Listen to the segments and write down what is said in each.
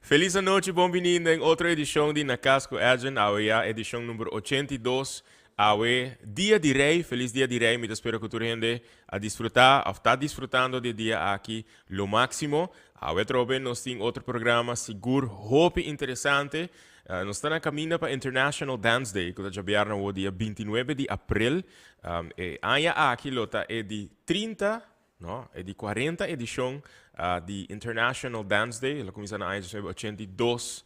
Feliz noite, bem-vindo em outra edição de Na Casa com Edjean, a edição número 82. Awe, dia de rei, feliz dia de rei, me espero que tu rende a desfrutar, a estar desfrutando de dia aqui lo máximo. Awe, trobe, nós temos outro programa, seguro, hope interessante. Nós estamos na caminho para International Dance Day, que já vier no dia 29 de abril. Aya aqui, lota, é de 30, no? É de 40 edição de International Dance Day, ela começa na 82.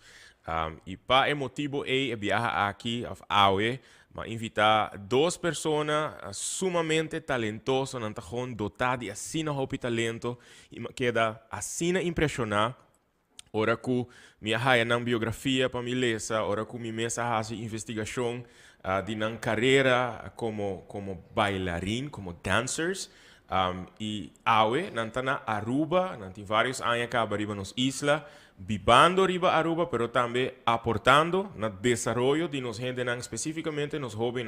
E para o motivo é viajar aqui a Awe, mas invitar duas pessoas sumamente talentosas, não estão dotadas de assim de talento, e queda assim impressionar. Ora que minha raia na biografia para me ler, ora que minha mesa faz investigação de na carreira como bailarín, como dancers. E Awe, nanta na Aruba, nanti vários anos cá arriba nos isla, vivendo riba Aruba, pero também aportando no desenvolvimento de nos gente, especificamente nos hobbies,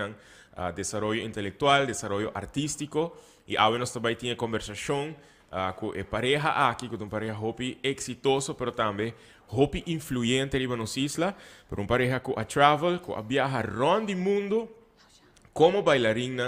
desenvolvimento intelectual, desenvolvimento artístico. E Awe nós também tinha conversação com a pareja aqui, com uma pareja hobby exitoso, pero também hobby influente riba nos isla, por uma pareja que a travel, que a viajar around o mundo, como bailarín,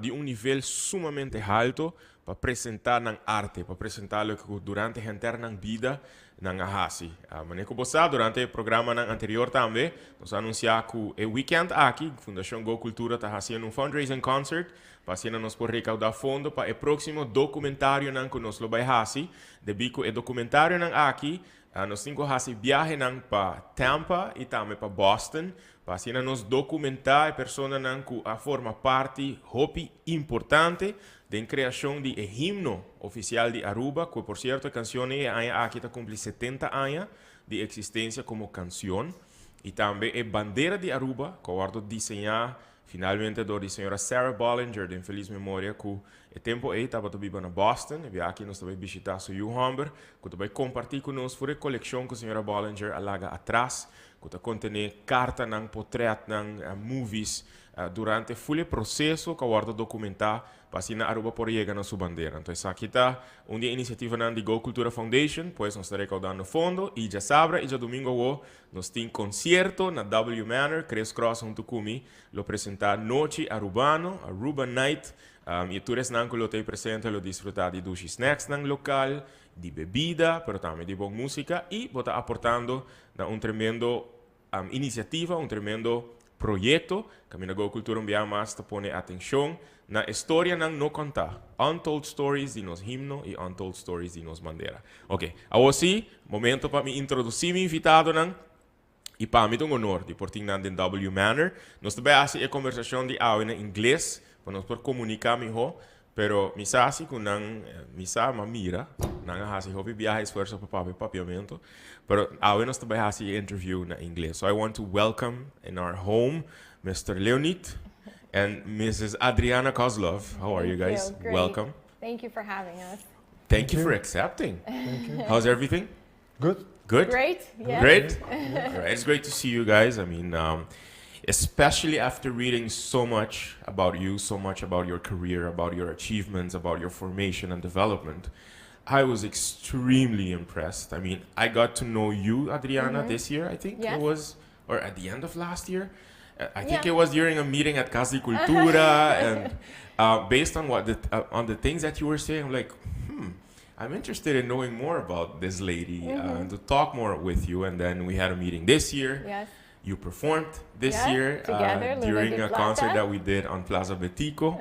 de um nível sumamente alto para apresentar na arte, para apresentar o que durante a interna vida na hasi. Mas como você durante o programa anterior também, nós anunciamos que o weekend aqui, a Fundação Go Cultura está fazendo um fundraising concert para nós por recaudar fundo para o próximo documentário que nós vai fazer. Devido que o documentário aqui, nós temos que viajar para Tampa e também para Boston, para nos documentar a pessoa que forma parte hobby importante da criação de himno oficial de Aruba, que por certo a canção aqui está cumple 70 anos de existência como canção, e também a bandeira de Aruba, que eu desenhar finalmente da senhora Sarah Bollinger, de feliz memória, que o tempo aí estava vivendo na Boston, e aqui nós também visitar o Humber, que também compartilhar conosco a coleção que a senhora Bollinger alaga atrás, que contém carta, portrait, movies, durante o processo que eu documentar para assim a Aruba por chegar na sua bandeira. Então, aqui está uma iniciativa de Go Cultura Foundation, pois nós estaremos recaudando fundo, e já sabe, e já domingo nós temos concerto na W Manor, Cres Cross junto comigo, lo apresentar Noche Arubano, Aruba Night, e todos que lo te presente, lo disfrutar de dushi snacks no local, de bebida, pero também de boa música, e botar aportando um tremendo iniciativa, um tremendo projeto que a Go Cultura mais pone atenção na história não contar. Untold stories de nos himno e untold stories de nos bandeira. Ok, agora sim, momento para me introduzir meu invitado e para mim é um honor de portar na W Manor. Nós também fazemos a conversação de em inglês para nós poder comunicar melhor. Pero mi sasi kun nang misa mamira nang hasi hobi viaje esfuerzo para papiamento. Pero awe nos também hasi interview na inglês. So I want to welcome in our home Mr. Leonid and Mrs. Adriana Kozlov. How are you guys? Great. Welcome. Thank you for having us. Thank you for accepting. Thank you. How's everything? Good. Good? Great. Yeah. Great? All right. It's great to see you guys. I mean, especially after reading so much about you, so much about your career, about your achievements, about your formation and development, I was extremely impressed. I mean, I got to know you, Adriana, this year, I think it was, or at the end of last year. I think it was during a meeting at Casa de Cultura, and based on on the things that you were saying, I'm like, I'm interested in knowing more about this lady, and to talk more with you. And then we had a meeting this year. Yes. You performed this year together, during a Plaza. concert that we did on Plaza Betico.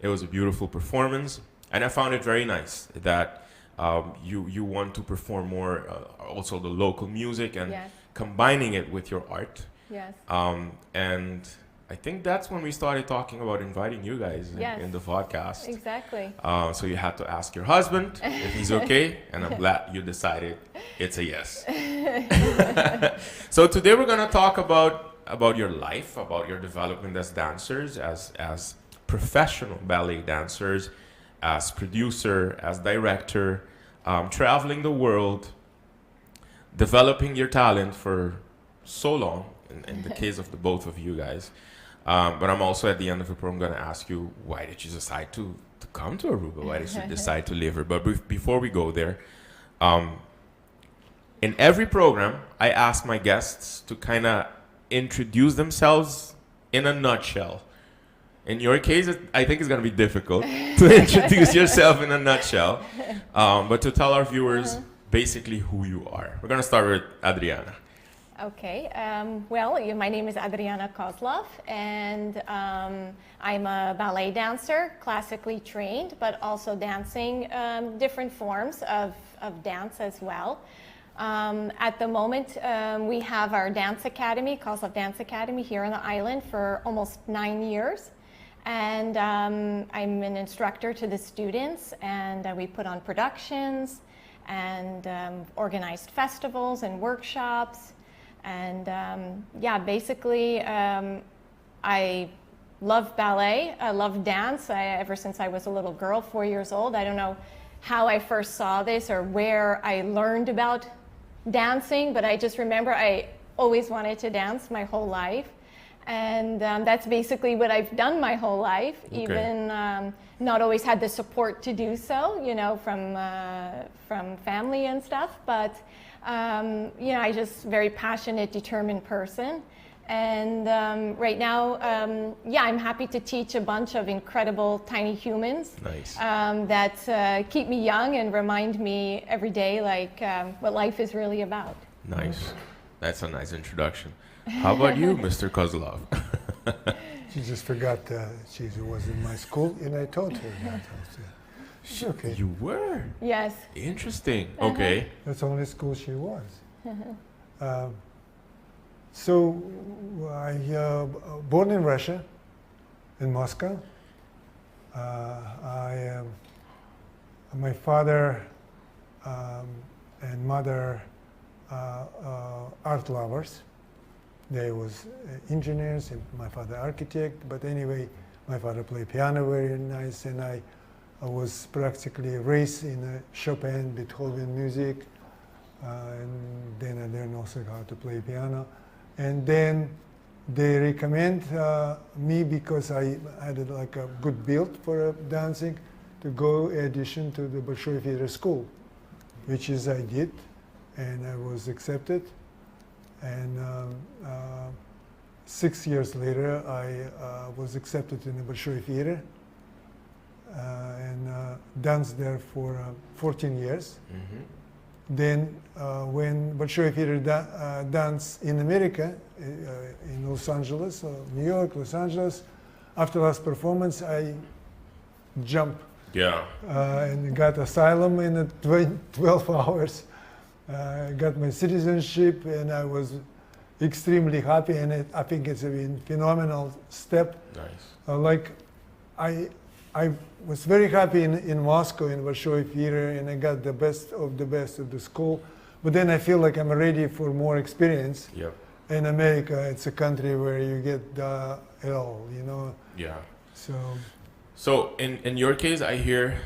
It was a beautiful performance, and I found it very nice that you want to perform more also the local music and combining it with your art. Yes. And I think that's when we started talking about inviting you guys in the podcast. Exactly. So you had to ask your husband if he's okay, and I'm glad you decided it's a yes. So today we're gonna talk about your life, about your development as dancers, as professional ballet dancers, as producer, as director, traveling the world, developing your talent for so long. In the case of the both of you guys. But I'm also at the end of the program going to ask you, why did you decide to come to Aruba? Why did you decide to live here? But before we go there, in every program, I ask my guests to kind of introduce themselves in a nutshell. In your case, I think it's going to be difficult to introduce yourself in a nutshell, but to tell our viewers basically who you are. We're going to start with Adriana. Okay, well, my name is Adriana Kozlov, and I'm a ballet dancer, classically trained, but also dancing different forms of dance as well. At the moment, we have our dance academy, Kozlov Dance Academy, here on the island for almost 9 years. And I'm an instructor to the students, and we put on productions and organized festivals and workshops. And yeah, basically, I love ballet. I love dance. Ever since I was a little girl, 4 years old. I don't know how I first saw this or where I learned about dancing, but I just remember I always wanted to dance my whole life. And that's basically what I've done my whole life, Okay. even not always had the support to do so, you know, from family and stuff, but you know, I just very passionate, determined person. And right now, yeah, I'm happy to teach a bunch of incredible tiny humans. Nice. That keep me young and remind me every day like what life is really about. Nice. That's a nice introduction. How about you, Mr. Kozlov? She just forgot she was in my school, and I taught her that. She's okay. You were? Yes. Interesting. Okay. That's the only school she was. So I born in Russia, in Moscow. My father and mother art lovers. They was engineers, and my father architect. But anyway, my father played piano very nice, and I was practically raised in Chopin, Beethoven music, and then I learned also how to play piano. And then they recommend me, because I had like a good build for dancing, to go audition to the Bolshoi Theater School, which is I did, and I was accepted. And 6 years later, I was accepted in the Bolshoi Theater and danced there for 14 years. Mm-hmm. Then when Bolshoi Theater dance in America, in Los Angeles, New York, Los Angeles, after last performance, I jumped Yeah. and got asylum in 12 hours. I got my citizenship, and I was extremely happy, and I think it's a phenomenal step. Nice. Like I was very happy in Moscow in Bolshoi Theater, and I got the best of the school. But then I feel like I'm ready for more experience. Yep. In America, it's a country where you get it all, you know. Yeah. So in your case, I hear,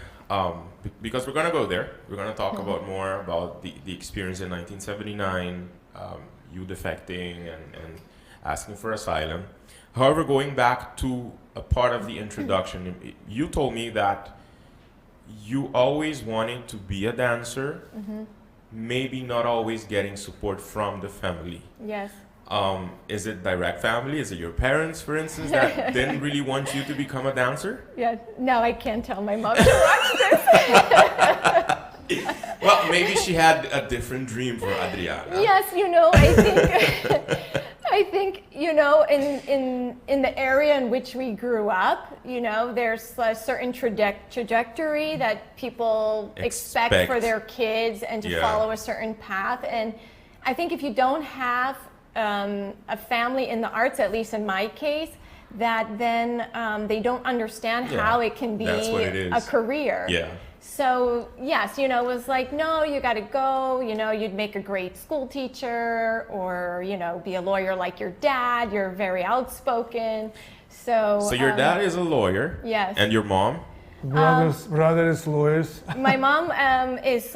because we're going to go there, we're going to talk about more about the experience in 1979, you defecting and asking for asylum. However, going back to a part of the introduction, you told me that you always wanted to be a dancer, maybe not always getting support from the family. Yes. Is it direct family? Is it your parents, for instance, that didn't really want you to become a dancer? Yeah. No, I can't tell my mom to watch this. Well, maybe she had a different dream for Adriana. Yes, you know, I think you know, in the area in which we grew up, you know, there's a certain trajectory that people expect for their kids and to follow a certain path. And I think if you don't have a family in the arts, at least in my case, that then they don't understand how it can be a career. Yeah. So yes, you know, it was like, no, you got to go, you know, you'd make a great school teacher, or, you know, be a lawyer like your dad. You're very outspoken. So your dad is a lawyer. Yes. And your mom? brothers lawyers. My mom is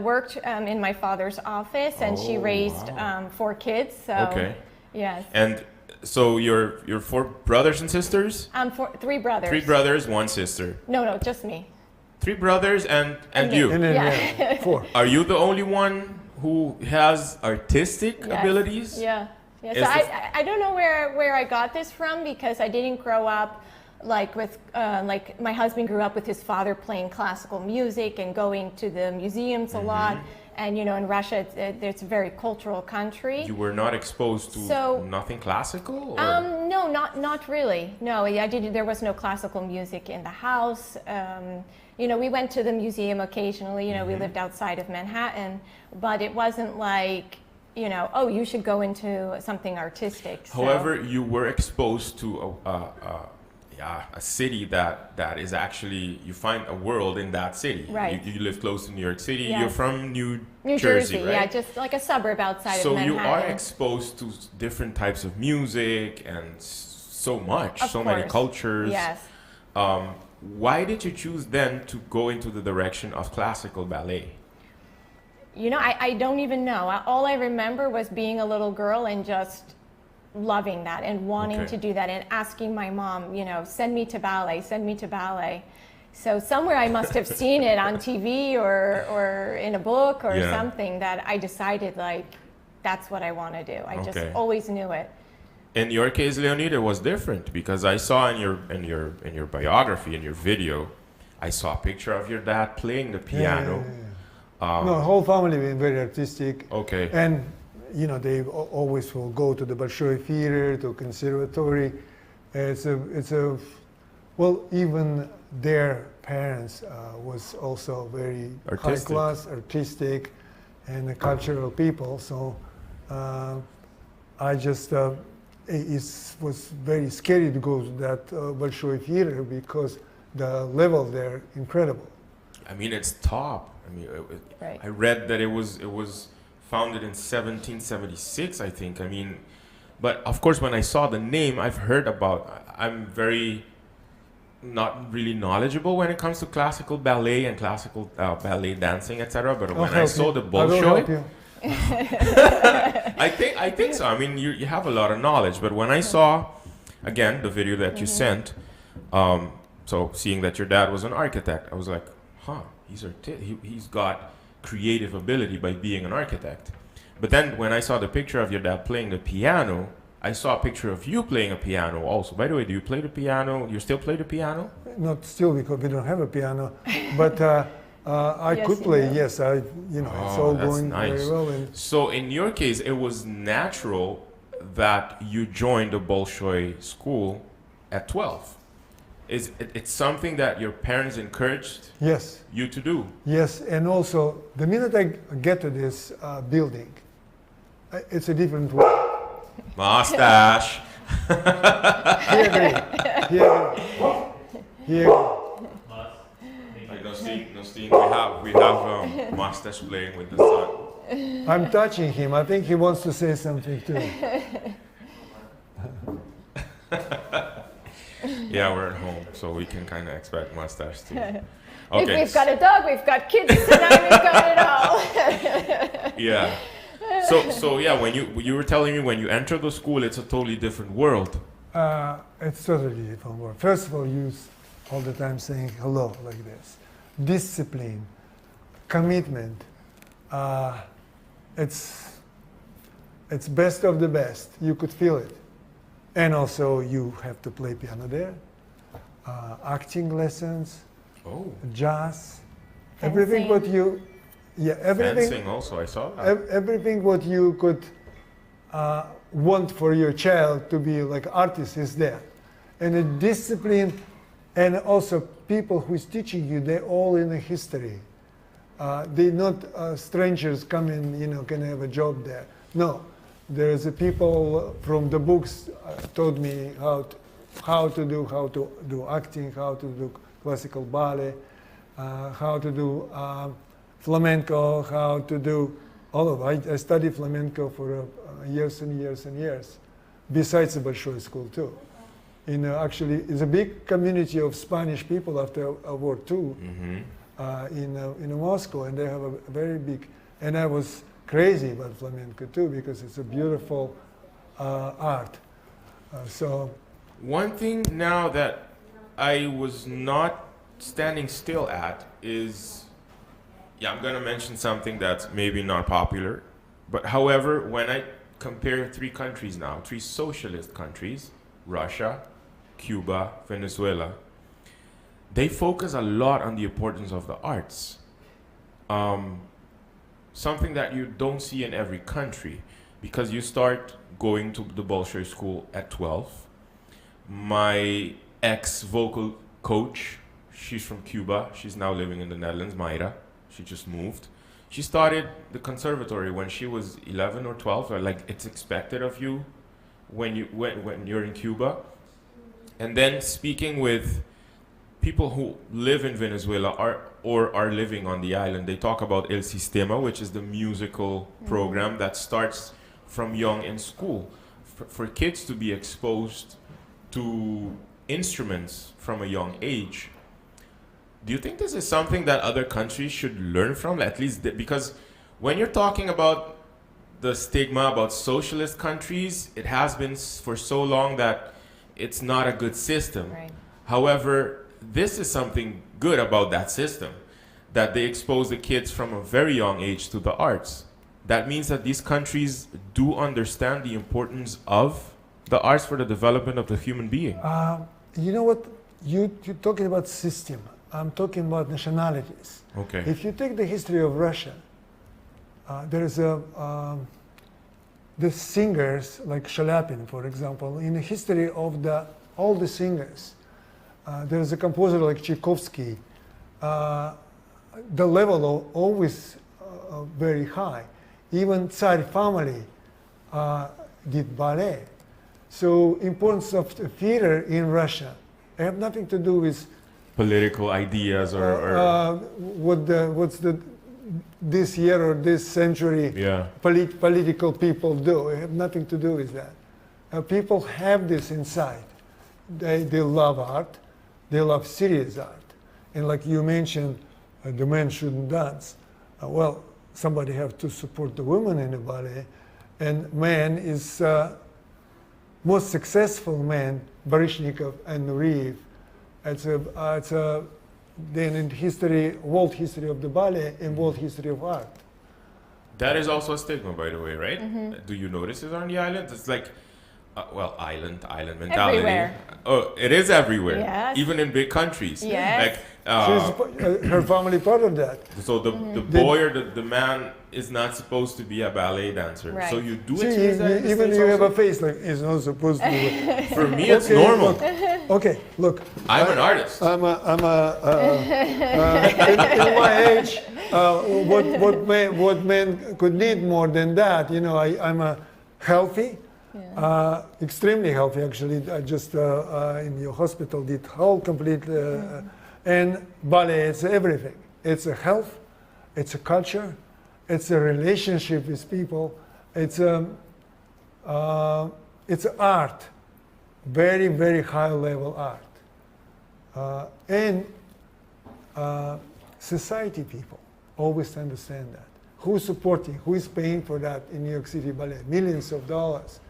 worked in my father's office, and she raised 4 kids. So okay. Yes. And so you're 4 brothers and sisters? 3 brothers. 3 brothers, 1 sister. No, just me. 3 brothers and you. And then Yeah. 4. Are you the only one who has artistic Yes. abilities. Yeah. Yeah. Is So this- I don't know where I got this from because I didn't grow up like with like my husband grew up with his father playing classical music and going to the museums a lot. And you know, in Russia, it's a very cultural country. You were not exposed to So- nothing classical? Or? No, not really. No, I didn't. There was no classical music in the house. You know, we went to the museum occasionally. You know, we lived outside of Manhattan, but it wasn't like, you know, oh, you should go into something artistic. So- However, you were exposed to a city that is actually, you find a world in that city. Right. You live close to New York City. Yes. You're from New Jersey, right? yeah, just like a suburb outside So of Manhattan. you are exposed to different types of music and so much, Of so many course. cultures. Yes. Why did you choose then to go into the direction of classical ballet? You know, I don't even know. All I remember was being a little girl and just loving that and wanting Okay. to do that and asking my mom, you know, send me to ballet, send me to ballet. So somewhere I must have seen it on TV or in a book or Yeah. something that I decided like that's what I want to do. I just Okay. always knew it. In your case, Leonid, it was different because I saw in your biography, in your video, I saw a picture of your dad playing the piano. No, whole family been very artistic. Okay. And you know, they always will go to the Bolshoi theater, to conservatory. It's a well, even their parents was also very high Artistic. class, artistic, and cultural people. So I just it was very scary to go to that Bolshoi theater because the level there incredible. I mean, it's top. I mean, Right. I read that it was founded in 1776, I think. I mean, but of course, when I saw the name, I've heard about. I'm very not really knowledgeable when it comes to classical ballet and classical ballet dancing, etc. But when I saw the I will help Bolshoi, you. I think so. I mean, you have a lot of knowledge. But when I saw, again, the video that you sent, so seeing that your dad was an architect, I was like, huh, he's got creative ability by being an architect. But then when I saw the picture of your dad playing the piano, I saw a picture of you playing a piano also. By the way, do you play the piano? You still play the piano? Not still because we don't have a piano, but I Yes, could you play. do. Yes, it's all that's going nice. very well. And So in your case, it was natural that you joined the Bolshoi school at 12. It's something that your parents encouraged yes, you to do? yes, and also the minute I get to this building, it's a different world. Mustache. Here agree. Here Like Nostine, we have mustache playing with the sun. I'm touching him. I think he wants to say something too. Yeah, we're at home, so we can kind of expect mustache too. If Okay. we've got a dog, we've got kids tonight, we've got it all. Yeah. So yeah, when you were telling me when you enter the school, it's a totally different world. It's totally different world. First of all, you all the time saying hello like this. Discipline, commitment. It's best of the best. You could feel it. And also you have to play piano there. Acting lessons, Oh. jazz, everything what you, everything. Fencing also, I saw that. Everything what you could want for your child to be like artist is there. And the discipline and also people who is teaching you, they're all in the history. They're not strangers coming, can have a job there. No, there's a people from the books taught me how to do acting, how to do classical ballet, how to do flamenco, how to do all of it. I studied flamenco for years and years and years, besides the Bolshoi school too. Actually, it's a big community of Spanish people after World War II in Moscow, and they have a very big, and I was crazy about flamenco too, because it's a beautiful art. So One thing now that I was not standing still at is, Yeah, I'm going to mention something that's maybe not popular. But however, when I compare three countries now, three socialist countries, Russia, Cuba, Venezuela, they focus a lot on the importance of the arts. Something that you don't see in every country, because you start going to the Bolshoi school at 12. My ex-vocal coach, she's from Cuba. She's now living in the Netherlands, Mayra. She just moved. She started the conservatory when she was 11 or 12. Or like, it's expected of you when you're in Cuba. And then speaking with people who live in Venezuela or are living on the island, they talk about El Sistema, which is the musical program that starts from young in school. For kids to be exposed to instruments from a young age. Do you think this is something that other countries should learn from? At least because when you're talking about the stigma about socialist countries, it has been for so long that it's not a good system. Right. However, this is something good about that system, that they expose the kids from a very young age to the arts. That means that these countries do understand the importance of the arts for the development of the human being. You know what? You're talking about system. I'm talking about nationalities. Okay. If you take the history of Russia, there's the singers like Shalapin, for example. In the history of all the singers, there's a composer like Tchaikovsky. The level always very high. Even Tsar family did ballet. So importance of theater in Russia have nothing to do with political ideas or what's this year or this century political people do. It have nothing to do with that. People have this inside. They love art. They love serious art. And like you mentioned, the men shouldn't dance. Well, somebody have to support the women in the ballet. And man is most successful man, Baryshnikov and Nureyev. It's then in history, world history of the ballet and world history of art. That is also a stigma, by the way, right? Do you notice it on the island? It's like, island mentality. Everywhere. Oh, it is everywhere. Yes. Even in big countries. Yes. She's her family part of that. So the boy or the man is not supposed to be a ballet dancer. Right. So you do See, experience that in the even States you have also? a face like it's not supposed to be. For me, it's normal. Look. I'm an artist. In my age, what men could need more than that? You know, I'm a healthy, extremely healthy. Actually, I just in your hospital did whole complete, and ballet. It's everything. It's a health, it's a culture, it's a relationship with people. It's art, very very high level art, and society people always understand that. Who's supporting? Who is paying for that in New York City Ballet? Millions of dollars.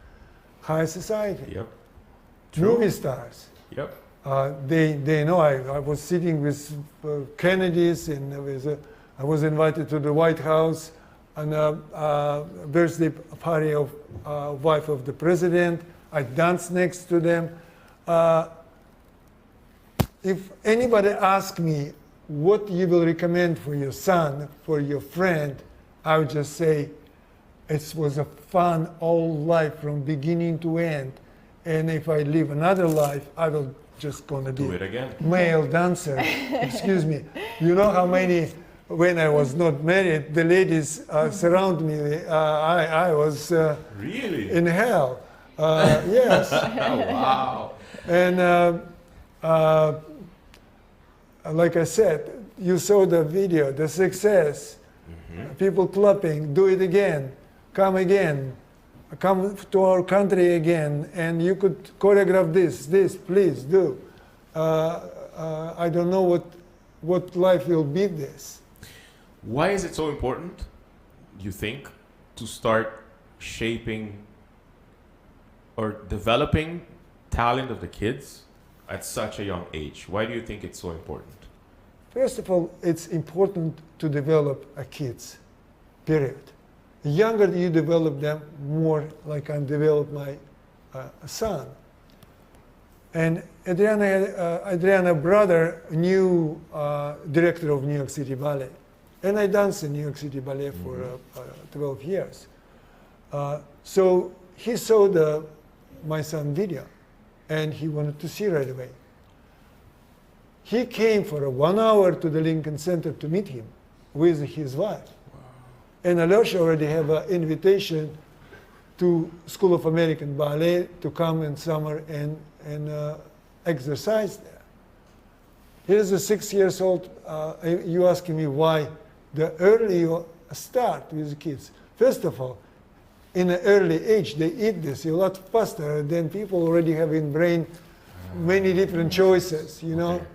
High society. Yep. Movie stars. Yep. They know. I was sitting with Kennedys, and I was invited to the White House on a birthday party of wife of the president. I danced next to them. If anybody asks me what you will recommend for your son, for your friend, I would just say it was a fun whole life from beginning to end. And if I live another life, I will just gonna be Do it again. male dancer. Excuse me. You know how many, when I was not married, the ladies surround me. I was Really? in hell. Yes. Wow. And like I said, you saw the video, the success, people clapping, do it again, come to our country again, and you could choreograph this, please do. I don't know what life will be this. Why is it so important, you think, to start shaping or developing talent of the kids at such a young age? Why do you think it's so important? First of all, it's important to develop a kids, period. The younger you develop them, more like I developed my son. And Adriana brother knew director of New York City Ballet. And I danced in New York City Ballet for 12 years. So he saw my son video, and he wanted to see right away. He came for 1 hour to the Lincoln Center to meet him with his wife. Wow. And Alyosha already have an invitation to School of American Ballet to come in summer and exercise there. Here's a 6 years old. You asking me why the early start with the kids. First of all, in an early age, they eat this a lot faster than people already have in brain many different choices, you know. Okay.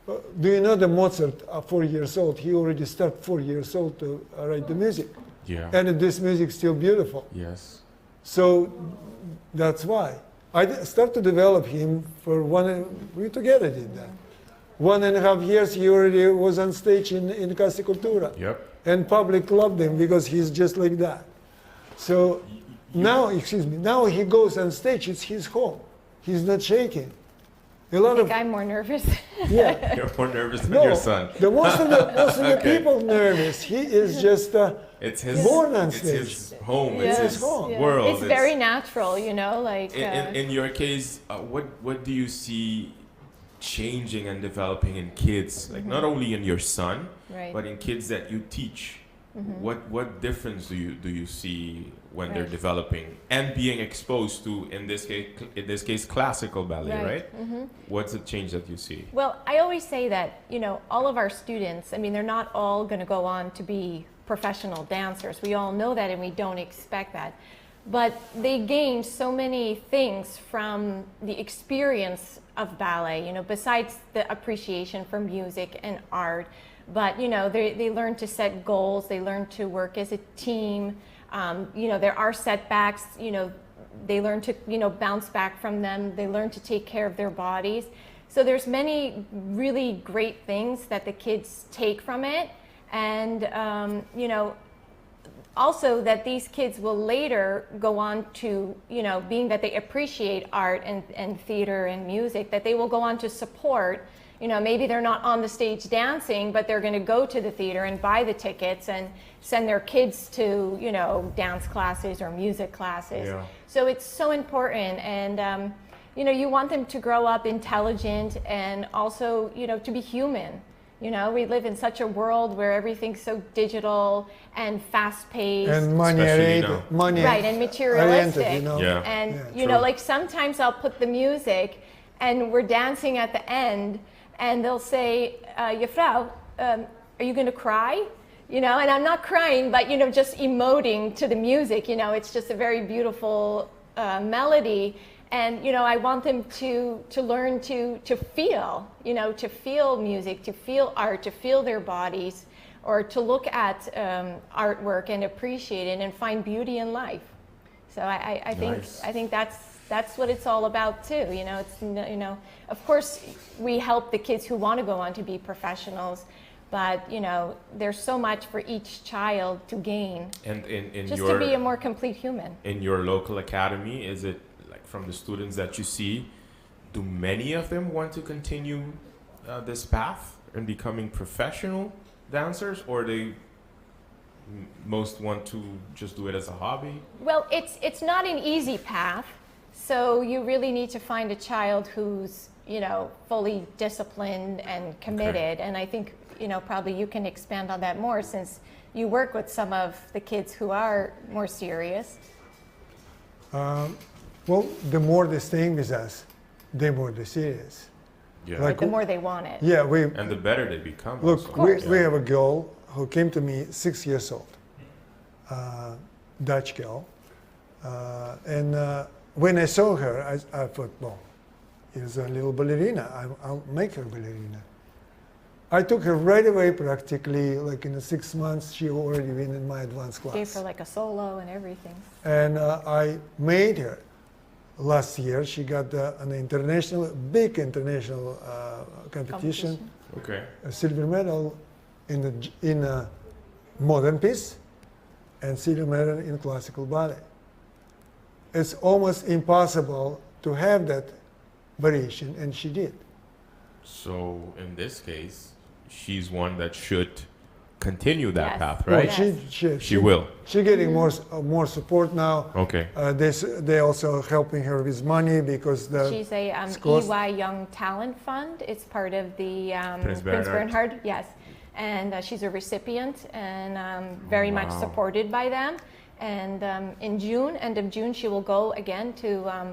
Yeah. Do you know the Mozart, 4 years old, he already started 4 years old to write the music. Yeah. And this music is still beautiful. Yes. So that's why. I started to develop him for we together did that. 1.5 years he already was on stage in Casa Cultura. Yep. And public loved him because he's just like that. So now, now he goes on stage, it's his home. He's not shaking. I think I'm more nervous. Yeah. You're more nervous than your son. Most of the people nervous. He is just it's his born on it's stage. his home. Yeah. It's his home. world. It's very natural, you know, like. In your case, what do you see changing and developing in kids? Like not only in your son, Right. but in kids that you teach. What difference do you see when they're Right. developing and being exposed to in this case classical ballet, right? What's the change that you see? Well, I always say that, you know, all of our students, I mean, they're not all going to go on to be professional dancers. We all know that, and we don't expect that. But they gain so many things from the experience of ballet, you know, besides the appreciation for music and art. But, you know, they learn to set goals, they learn to work as a team. You know, there are setbacks, you know, they learn to, you know, bounce back from them. They learn to take care of their bodies. So there's many really great things that the kids take from it. And, you know, also that these kids will later go on to, you know, being that they appreciate art and theater and music, that they will go on to support. You know, maybe they're not on the stage dancing, but they're going to go to the theater and buy the tickets and send their kids to, you know, dance classes or music classes. Yeah. So it's so important. And, you know, you want them to grow up intelligent and also, you know, to be human. You know, we live in such a world where everything's so digital and fast-paced. And money-oriented. Right, and materialistic. You know? Yeah. And, Yeah, you know, like sometimes I'll put the music and we're dancing at the end and they'll say, Juffrouw, are you going to cry? You know, and I'm not crying, but, you know, just emoting to the music. You know, it's just a very beautiful melody. And, you know, I want them to learn to feel, you know, to feel music, to feel art, to feel their bodies, or to look at artwork and appreciate it and find beauty in life. So I think that's what it's all about too. You know, it's, you know, of course we help the kids who want to go on to be professionals, but, you know, there's so much for each child to gain. And in just your, to be a more complete human. In your local academy, is it like from the students that you see, do many of them want to continue this path and becoming professional dancers, or they most want to just do it as a hobby? Well, it's not an easy path. So you really need to find a child who's, you know, fully disciplined and committed. Okay. And I think, you know, probably you can expand on that more since you work with some of the kids who are more serious. Well, the more they're staying with us, the more they're serious. Yeah. Like the more they want it. Yeah, and the better they become. Look, we have a girl who came to me 6 years old, Dutch girl, and when I saw her, I thought, well, here's a little ballerina. I'll make her ballerina. I took her right away, practically, like in 6 months, she already been in my advanced class. Gave her like a solo and everything. And I made her. Last year, she got an big international competition, Okay. A silver medal in a modern piece, and silver medal in classical ballet. It's almost impossible to have that variation, and she did. So in this case, she's one that should continue that Yes. path, Well, right? Yes. She will. She's getting more support now. Okay. They also helping her with money because the She's a cost- EY Young Talent Fund. It's part of the Prince Prince Bernhard. Bernhard, yes. And she's a recipient and very much Wow. supported by them. And in June, end of June, she will go again to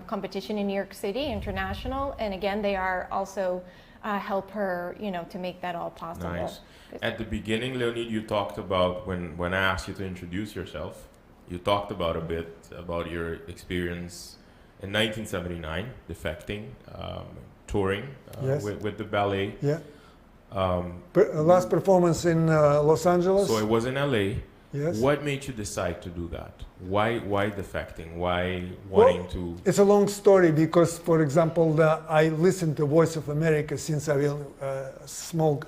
competition in New York City, international. And again, they are also help her, to make that all possible. Nice. At the beginning, Leonid, you talked about when I asked you to introduce yourself, you talked about a bit about your experience in 1979, defecting, touring Yes. with the ballet. yeah. Last performance in Los Angeles. So it was in LA. Yes. What made you decide to do that? Why defecting? Why wanting to? It's a long story because, for example, I listened to Voice of America since I was small,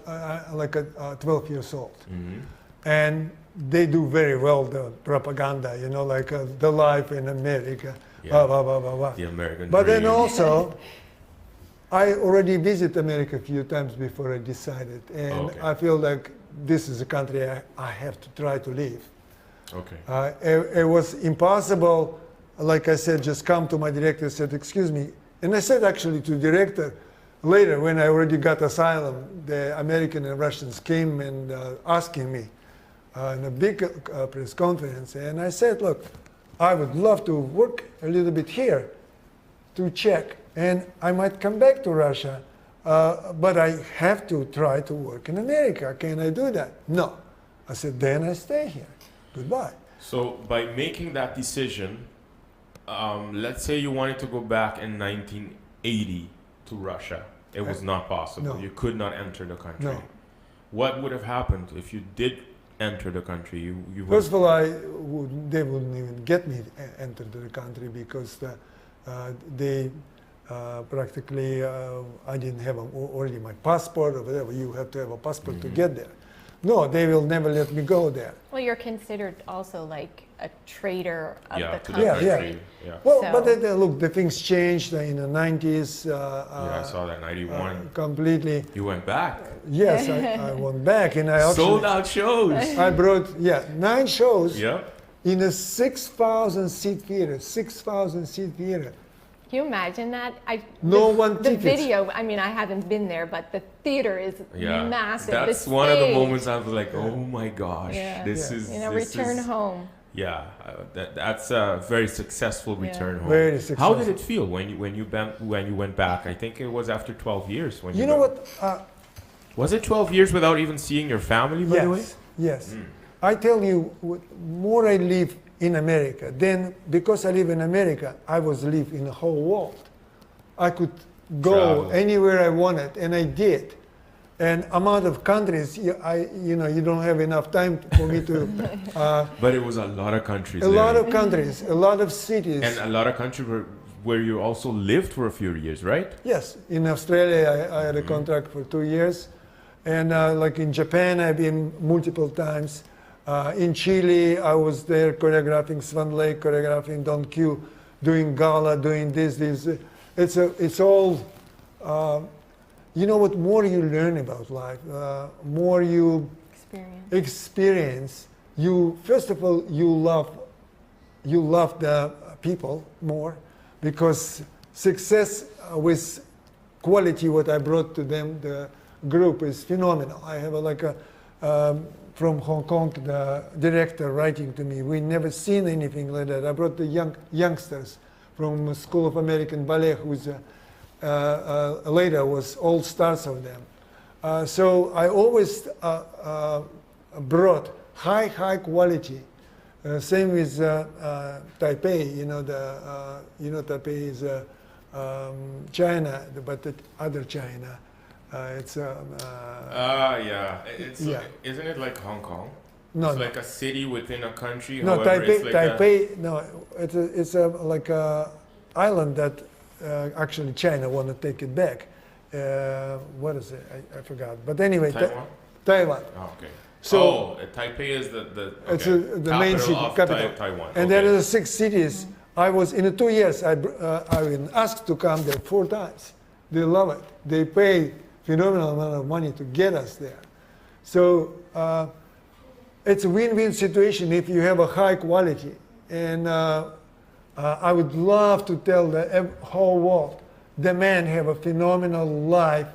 like 12 years old. Mhm. And they do very well the propaganda, like the life in America, Yeah. blah, blah, blah, blah, blah. The American But then dream. also, I already visited America a few times before I decided. And Okay. I feel like this is a country I have to try to live. Okay. It was impossible, like I said, just come to my director and said, excuse me. And I said actually to the director, later when I already got asylum, the American and Russians came and asking me in a big press conference. And I said, look, I would love to work a little bit here to check. And I might come back to Russia, but I have to try to work in America. Can I do that? No. I said, then I stay here. Goodbye. So by making that decision, let's say you wanted to go back in 1980 to Russia. It was not possible. No. You could not enter the country. No. What would have happened if you did enter the country? You would, First of all, they wouldn't even get me enter the country because they practically, I didn't have already my passport or whatever. You have to have a passport to get there. No, they will never let me go there. Well, you're considered also like a traitor of the to the country. Yeah, country. Yeah. Well, So- but look, the things changed in the 90s. Yeah, I saw that 91. Completely. You went back. Yes, I went back and I actually Sold out shows. I brought 9 shows Yeah. in a 6,000 seat theater. 6,000 seat theater. Can you imagine that? No one The tickets. video, I mean, I haven't been there, but the theater is Yeah. massive. That's the one of the stage. moments I was like, oh my gosh, Yeah. this Yeah. is this return is, home. Yeah, that's a very successful Yeah. return home. Very How successful. did it feel when you went back? I think it was after 12 years. When You know went- what? Was it 12 years without even seeing your family? By the way. Yes. Mm. I tell you, more I live in America, then because I live in America, I was live in the whole world. I could go Travel. anywhere I wanted, and I did. And amount of countries, you don't have enough time for me to. But it was a lot of countries. A lot Larry. of countries, a lot of cities. And a lot of countries where you also lived for a few years, right? Yes, in Australia I had a contract for 2 years, and like in Japan I've been multiple times. In Chile I was there choreographing Swan Lake, choreographing Don Q, doing gala, doing this. It's all. You know what? More you learn about life, more you experience. You first of all you love the people more, because success with quality, what I brought to them, the group, is phenomenal. I have from Hong Kong, the director writing to me, we never seen anything like that. I brought the youngsters from School of American Ballet, who's later was all stars of them. So I always brought high quality. Same with Taipei. Taipei is China, but the other China. It's yeah. Yeah. Isn't it like Hong Kong? No, It's no. like a city within a country. No, however, Taipei. it's like Taipei. No, it's like a island that actually China want to take it back. what is it? I forgot. But anyway, Taiwan? Taiwan. Oh, okay. So Taipei is it's okay. the main city, capital. Taiwan. And okay. there are 6 cities. I was in 2 years. I've been asked to come there 4 times. They love it. They pay phenomenal amount of money to get us there. So it's a win-win situation if you have a high quality. And I would love to tell the whole world, the man have a phenomenal life,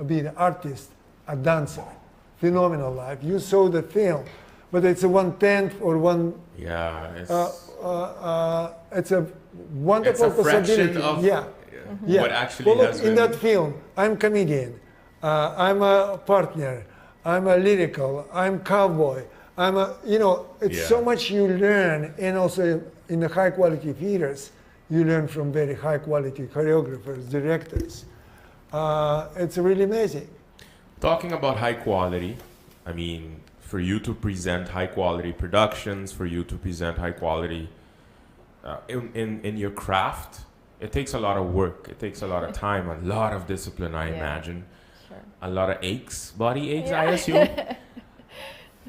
be an artist, a dancer, phenomenal life. You saw the film, but it's a 1/10 or one. Yeah, it's a wonderful it's a fraction possibility. of yeah. Yeah. what actually well, look, has in been. that film, I'm comedian, I'm a partner, I'm a lyrical, I'm cowboy, I'm a, it's Yeah. so much you learn, and also in the high quality theaters, you learn from very high quality choreographers, directors. It's really amazing. Talking about high quality, I mean, for you to present high quality productions, for you to present high quality in your craft, it takes a lot of work. It takes a lot of time, a lot of discipline, I imagine. Sure. A lot of aches, body aches, I assume.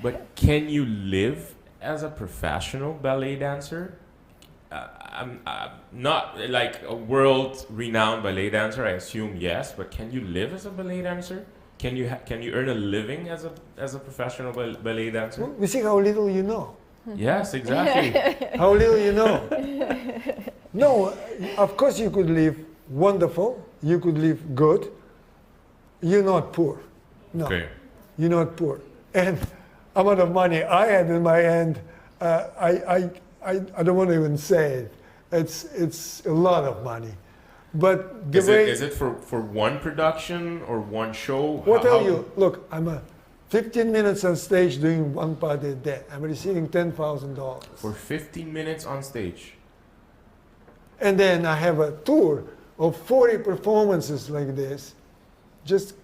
But can you live as a professional ballet dancer? I'm not like a world-renowned ballet dancer. I assume yes, but can you live as a ballet dancer? Can you earn a living as a professional ballet dancer? Well, we see how little you know. Yes, exactly. How little you know. No, of course you could live wonderful. You could live good. You're not poor. No, Okay. you're not poor. And amount of money I had in my hand, I don't want to even say it. It's a lot of money. But the Is it for one production or one show? What tell you? Look, I'm 15 minutes on stage doing one part a day. I'm receiving $10,000. For 15 minutes on stage. And then I have a tour of 40 performances like this. Just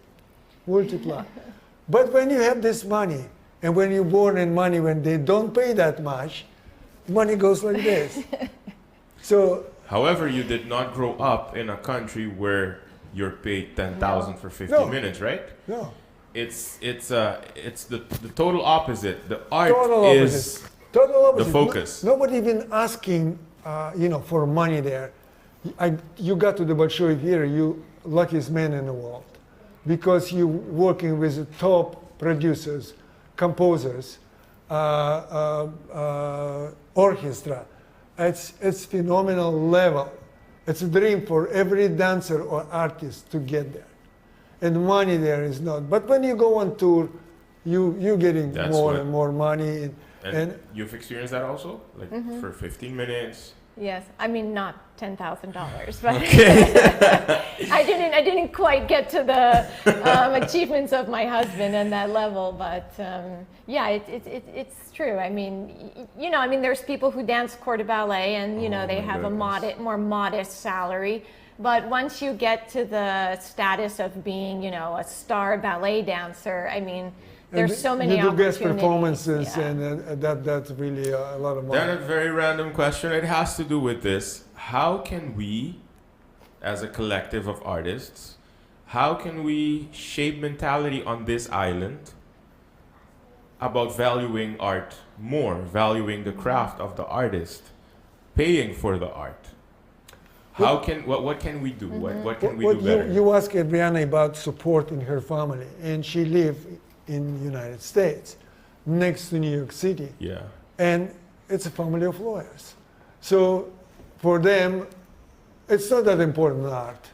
multiply. But when you have this money, and when you're born in money, when they don't pay that much, money goes like this. So. However, you did not grow up in a country where you're paid 10,000 for 15 No. minutes, right? No. It's the total opposite. The art Total is opposite. Total opposite. the focus. Nobody even asking, for money there. You got to the Bolshoi Theater, you luckiest man in the world, because you working with the top producers, composers, orchestra. It's phenomenal level. It's a dream for every dancer or artist to get there. And money there is not. But when you go on tour, you're getting That's more what- and more money. And you've experienced that also, like for 15 minutes. Yes, I mean not $10,000, but I didn't quite get to the achievements of my husband and that level. But yeah, it's true. I mean, there's people who dance corps de ballet, and they my have goodness. more modest salary. But once you get to the status of being, a star ballet dancer, I mean, there's so many you do opportunities. guest performances, Yeah. and that's really a lot of money. Then a very random question. It has to do with this. How can we, as a collective of artists, how can we shape mentality on this island about valuing art more, valuing the craft of the artist, paying for the art? How can what can we do? What can we do better? You asked Adriana about support in her family, and she lived in the United States, next to New York City. Yeah. And it's a family of lawyers. So for them, it's not that important art.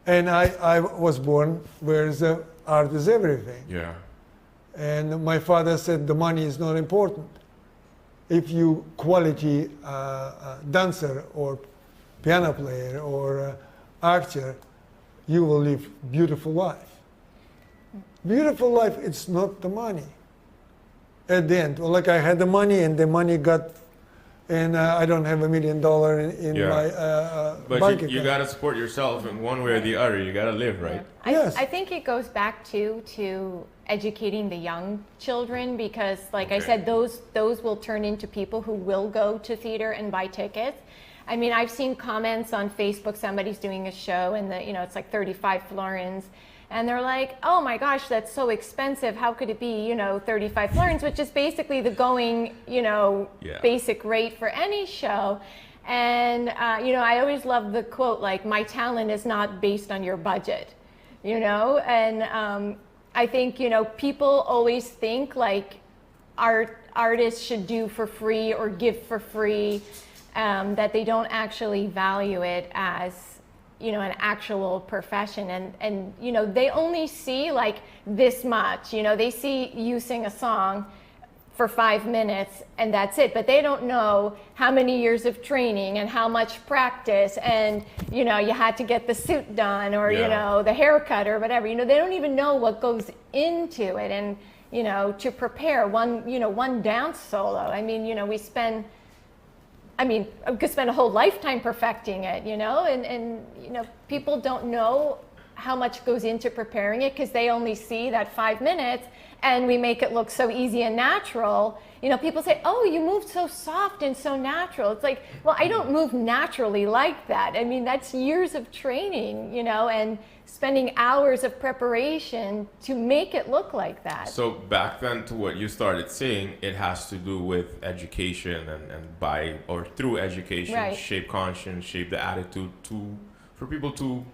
And I was born where the art is everything. Yeah. And my father said the money is not important. If you quality dancer or piano player or actor, you will live beautiful life. Beautiful life, it's not the money. At the end, like I had the money and the money got, and I don't have $1 million in Yeah. my But bank you account. gotta support yourself in one way or the other. You gotta live, right? Yes. I think it goes back to educating the young children, because like I Okay. said, those will turn into people who will go to theater and buy tickets. I mean, I've seen comments on Facebook, somebody's doing a show and it's like 35 florins. And they're like, oh my gosh, that's so expensive. How could it be, 35 florins, which is basically the going, basic rate for any show. And, I always love the quote, like, my talent is not based on your budget, And I think, people always think like artists should do for free or give for free, that they don't actually value it as an actual profession, and they only see like this much. They see you sing a song for 5 minutes and that's it, but they don't know how many years of training and how much practice, and you had to get the suit done, or the haircut or whatever. They don't even know what goes into it, and to prepare one dance solo. I mean, I could spend a whole lifetime perfecting it, and people don't know how much goes into preparing it because they only see that 5 minutes, and we make it look so easy and natural. People say, oh, you moved so soft and so natural. It's like, well, I don't move naturally like that. I mean, that's years of training, and spending hours of preparation to make it look like that. So back then, to what you started saying, it has to do with education and by or through education, right. Shape conscience, shape the attitude for people to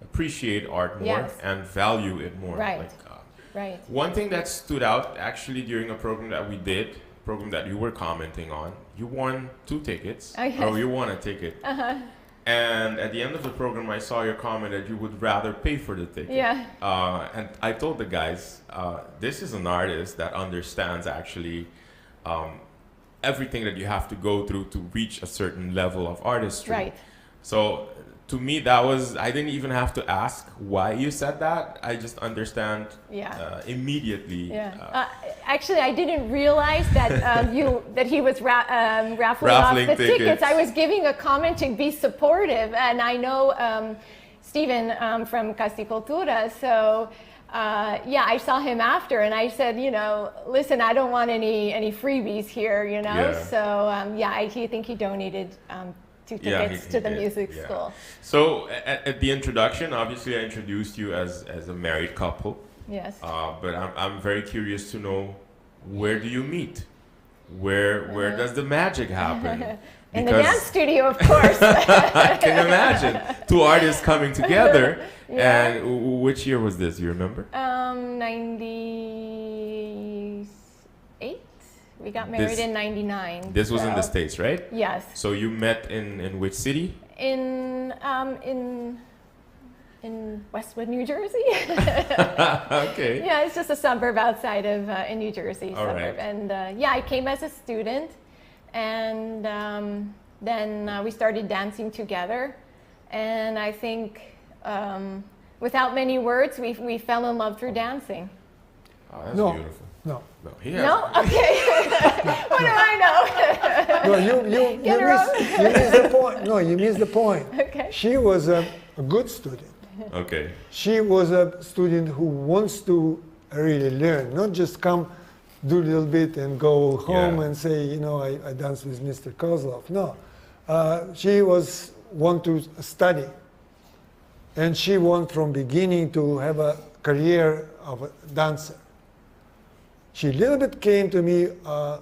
appreciate art more, yes. and value it more. Right. Right. One thing that stood out actually during a program that we did, program that you were commenting on, you won 2 tickets, oh, yes. or you won a ticket. Uh-huh. And at the end of the program, I saw your comment that you would rather pay for the ticket. Yeah. And I told the guys, this is an artist that understands actually everything that you have to go through to reach a certain level of artistry. Right. So to me, that was, I didn't even have to ask why you said that. I just understand immediately. Yeah. Actually, I didn't realize that that he was raffling off the tickets. I was giving a comment to be supportive, and I know Steven from Casti Cultura, so I saw him after, and I said, listen, I don't want any freebies here, Yeah. So I think he donated 2 tickets to the music school. So at the introduction, obviously I introduced you as a married couple. Yes. But I'm very curious to know, where do you meet? Where does the magic happen? In the dance studio, of course. I can imagine 2 artists coming together. Yeah. And which year was this? You remember? 98. We got married in 99. This was in the States, right? Yes. So you met in which city? In Westwood, New Jersey. Okay. Yeah, it's just a suburb outside of in New Jersey. All suburb. right. And I came as a student, and then we started dancing together. And I think, without many words, we fell in love through dancing. Oh, that's No. beautiful. No. No, he has. No? Okay. What do I know? No, you miss the point. No, you miss the point. Okay. She was a good student. Okay. She was a student who wants to really learn, not just come, do a little bit and go home and say, I danced with Mr. Kozlov. No. She want to study. And she want from beginning to have a career of a dancer. She a little bit came to me, I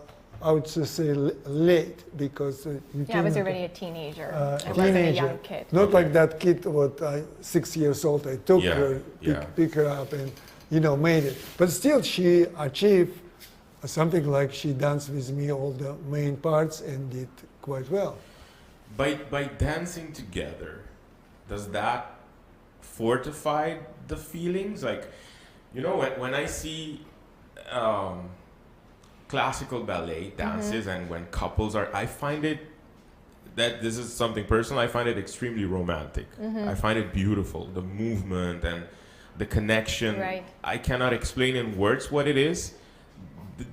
would just say late, because I was already a teenager. I wasn't a teenager. young kid. Not like that kid, 6 years old. I took her, pick her up, and made it. But still, she achieved something like she danced with me all the main parts and did quite well. By dancing together, does that fortify the feelings? Like, when I see classical ballet dances, and when couples are, I find it, that this is something personal, I find it extremely romantic. I find it beautiful, the movement and the connection. Right. I cannot explain in words what it is.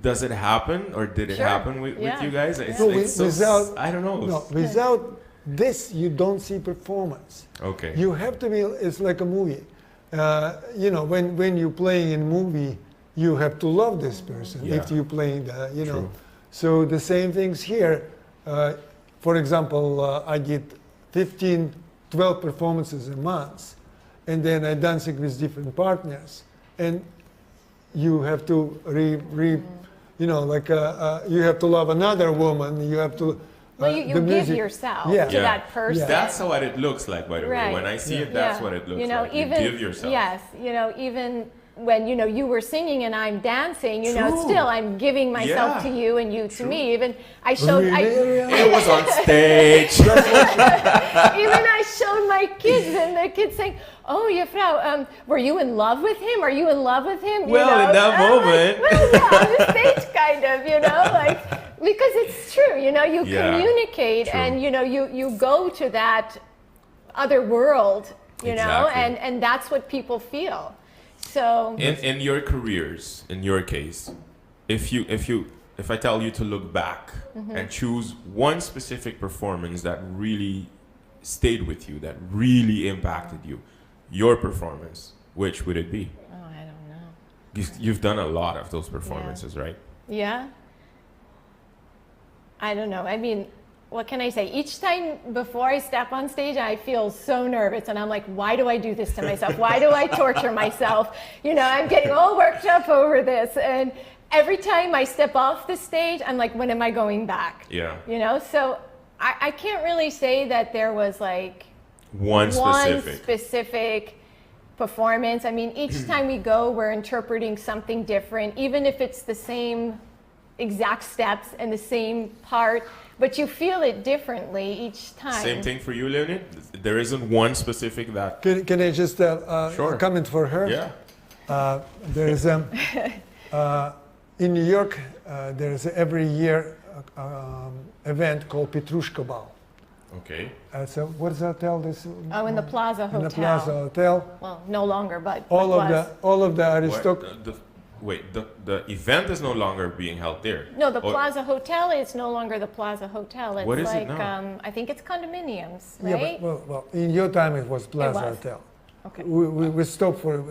Does it happen, or did it happen with you guys? It's, without, I don't know. No, without this, you don't see performance. Okay. You have to be, it's like a movie. When you play in movie, you have to love this person if you playing the, True. So the same things here. for example, I did 15, 12 performances a month, and then I dancing with different partners, and you have to you know, like you have to love another woman. You have to. Well, you give yourself Yeah. to Yeah. that person. Yeah. That's what it looks like, by the way. Right. When I see it, that's what it looks You know, like. even You give yourself. yes, you know, even when you know you were singing and I'm dancing, you know, True. still I'm giving myself Yeah. to you and you to True. me. Even I showed, It was on stage. even I showed my kids, and the kids saying, "Oh, Juffrouw, were you in love with him? Are you in love with him?" Well, in that I'm moment. like, well, yeah, on the stage, kind of, you know, like because it's true, you know, you Yeah, communicate, true. and you know, you go to that other world, you know, Exactly. and that's what people feel. So In your careers, in your case, if I tell you to look back and choose one specific performance that really stayed with you, that really impacted you, your performance, which would it be? oh, I don't know. You've done a lot of those performances, right? Yeah. I don't know. I mean, what can I say? Each time before I step on stage, I feel so nervous, and I'm like, why do I do this to myself? Why do I torture myself? You know, I'm getting all worked up over this, and every time I step off the stage, I'm like, when am I going back? Yeah. You know, so I can't really say that there was like One specific. specific performance. I mean, each time we go, we're interpreting something different, even if it's the same exact steps and the same part, but you feel it differently each time. Same thing for you, Leonid? There isn't one specific that... Can I just Sure. comment for her? Yeah. There is in New York. There is every year event called Petrushka Ball. Okay. So what is that hotel? This Oh, in the Plaza Hotel. in the Plaza Hotel. Well, no longer, but All was. of the What? aristocrats. Wait, the event is no longer being held there? No, the Or- Plaza Hotel is no longer the Plaza Hotel. It's What is it like, now? I think it's condominiums, Yeah, right? well, in your time it was Plaza was. Hotel. Okay. We stopped for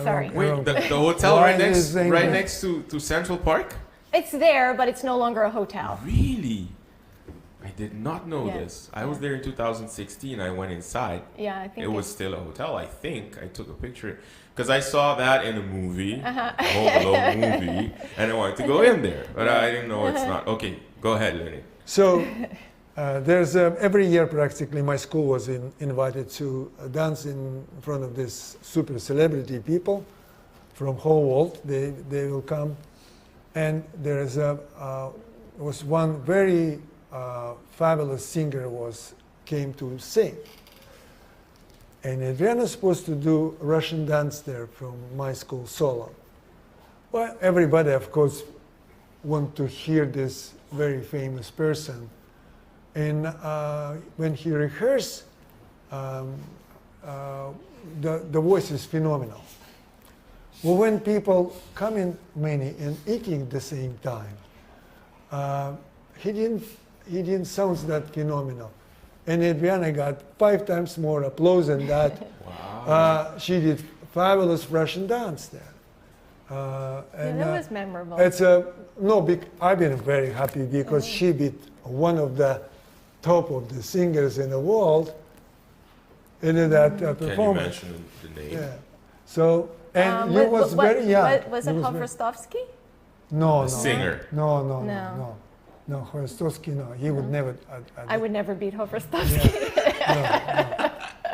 Sorry. Wait, the hotel Why right next, is it- right next to Central Park? It's there, but it's no longer a hotel. Really? I did not know Yeah. this. I was there in 2016. I went inside. Yeah, I think It was still a hotel, I think. I took a picture. Because I saw that in a movie, a Home Alone movie, and I wanted to go in there. But I didn't know it's not. Okay, go ahead, Lenny. So there's every year practically my school was invited to dance in front of this super celebrity people from whole world. They will come, and there is was one very fabulous singer came to sing. And Adriana was supposed to do Russian dance there from my school solo. Well, everybody, of course, want to hear this very famous person. And when he rehearsed, the voice is phenomenal. Well, when people come in many and eating at the same time, he didn't sound that phenomenal. And Adriana got 5 times more applause than that. Wow. She did fabulous Russian dance there. And that was memorable. It's I've been very happy because she beat one of the top of the singers in the world in that Can you performance. mention the name? Yeah. So and you was very young. Was it You very- Hofrestovsky? No, The singer. No. No. No, Horostovsky, no. He would never. I would never beat Hofrestovsky.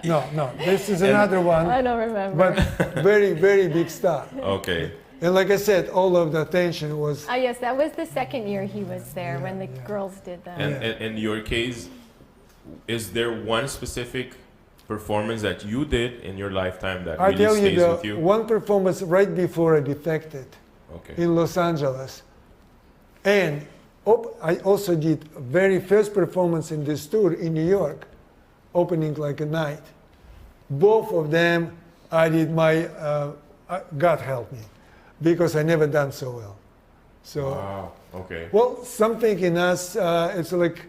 No. This is another one, I don't remember. but very, very big star. Okay. And like I said, all of the attention was. Ah, yes, that was the second year he was there when the yeah. girls did that. And Yeah. in your case, is there one specific performance that you did in your lifetime that I really tell stays you, with you? one performance right before I defected Okay. in Los Angeles. And I also did very first performance in this tour in New York, opening like a night. Both of them, I did my, God help me, because I never done so well. So, Wow. Okay. well, something in us, it's like,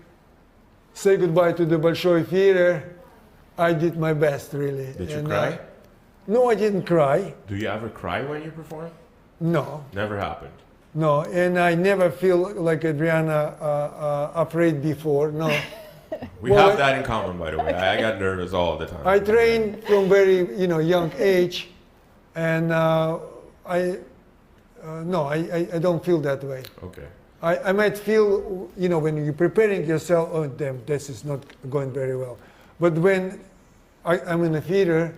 say goodbye to the Bolshoi Theater. I did my best, really. Did you And, cry? no, I didn't cry. Do you ever cry when you perform? No. Never happened. No, and I never feel like Adriana afraid before. No, We Well, have that in common, by the way. I got nervous all the time. I trained from very young age, and I don't feel that way. Okay. I might feel, when you're preparing yourself, oh damn, this is not going very well. But when I'm in a theater,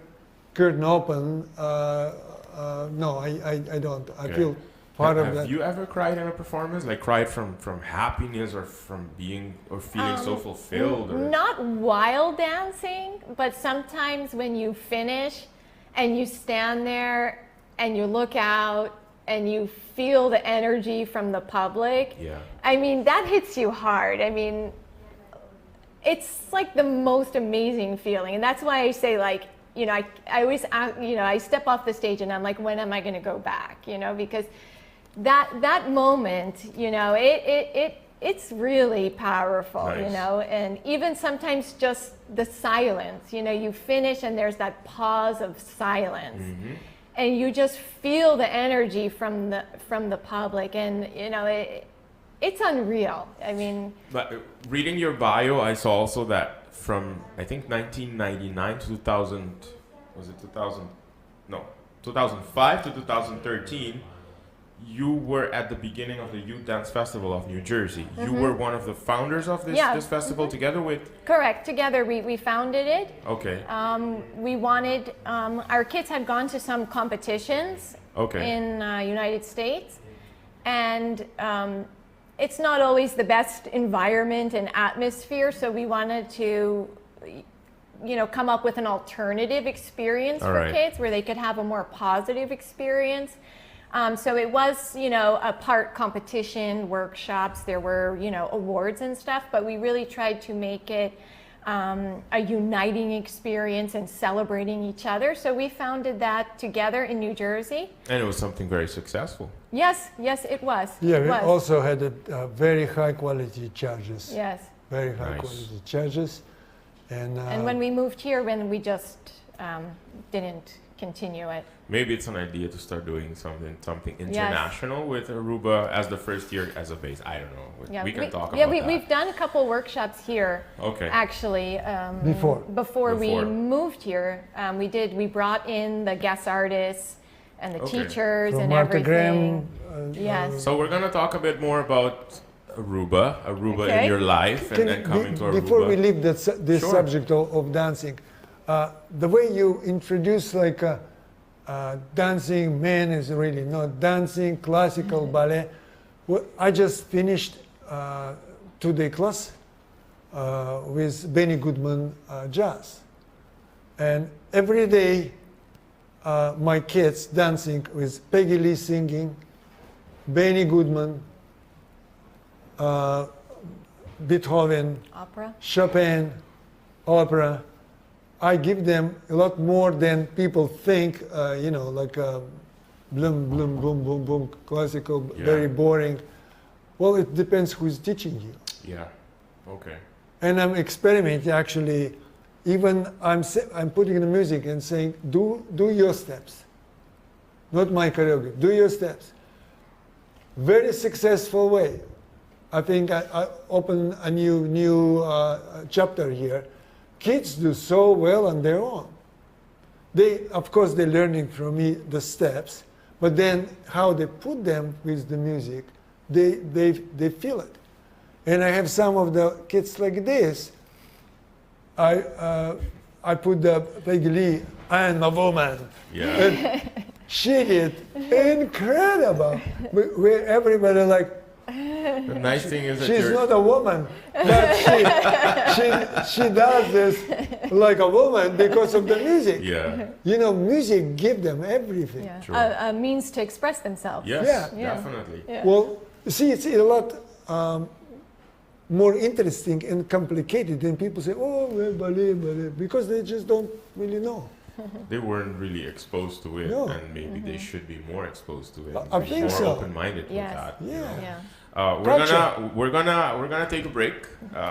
curtain open, no, I don't. I Okay. feel part of Have that. you ever cried in a performance? Like cried from happiness or from being or feeling so fulfilled? Or? Not while dancing, but sometimes when you finish and you stand there and you look out and you feel the energy from the public. Yeah. I mean, that hits you hard. I mean, it's like the most amazing feeling. And that's why I say, like, I always, I step off the stage and I'm like, when am I going to go back? Because that moment, it's really powerful, Nice. and even sometimes just the silence, you finish and there's that pause of silence. Mm-hmm. And you just feel the energy from the public, and it's unreal. I mean, But reading your bio, I saw also that from I think 1999 to 2000, was it 2000? No, 2005 to 2013. You were at the beginning of the Youth Dance Festival of New Jersey. Mm-hmm. You were one of the founders of this, Yeah. this festival together with. correct. Together we founded it. Okay. We wanted, our kids had gone to some competitions Okay. in United States, and it's not always the best environment and atmosphere, so we wanted to come up with an alternative experience All for right. kids where they could have a more positive experience. So it was, a part competition, workshops, there were, awards and stuff, but we really tried to make it a uniting experience and celebrating each other. So we founded that together in New Jersey. And it was something very successful. Yes, it was. Yeah, it we was. also had very high quality judges. Yes. Very high Nice. quality judges. And when we moved here, when we just didn't continue it. Maybe it's an idea to start doing something international with Aruba as the first year as a base. I don't know. We can talk about that. We've done a couple workshops here. Okay. Actually, Before we Before. moved here, we brought in the guest artists and the Okay. teachers from and Martha everything. Graham. Yes. So we're gonna talk a bit more about Aruba Okay. in your life, and then coming to Aruba. Before we leave this Sure. subject of dancing, the way you introduce dancing, man is really not dancing, classical ballet. Well, I just finished 2-day class with Benny Goodman jazz. And every day my kids dancing with Peggy Lee singing, Benny Goodman, Beethoven, Opera. Chopin, opera. I give them a lot more than people think, bloom, bloom, boom, boom, boom, classical, Yeah. very boring. Well, it depends who's teaching you. Yeah. Okay. And I'm experimenting actually. Even I'm putting the music and saying, do your steps. Not my choreography, do your steps. Very successful way. I think I open a new chapter here. Kids do so well on their own. Of course, they're learning from me the steps, but then how they put them with the music, they feel it. And I have some of the kids like this. I put the Peggy Lee, I'm a woman. Yeah. And she did incredible. Where everybody like, The nice thing is that she's you're. not a woman, but she does this like a woman because of the music. Yeah. Music give them everything. Yeah. True. A means to express themselves. Yes. Yeah. Definitely. Yeah. Well, see, it's a lot more interesting and complicated than people say, oh, well, ballet, because they just don't really know. They weren't really exposed to it, No. and maybe they should be more exposed to it. I be think more so. open-minded Yes. with that. Yeah. Yeah. We're gonna take a break,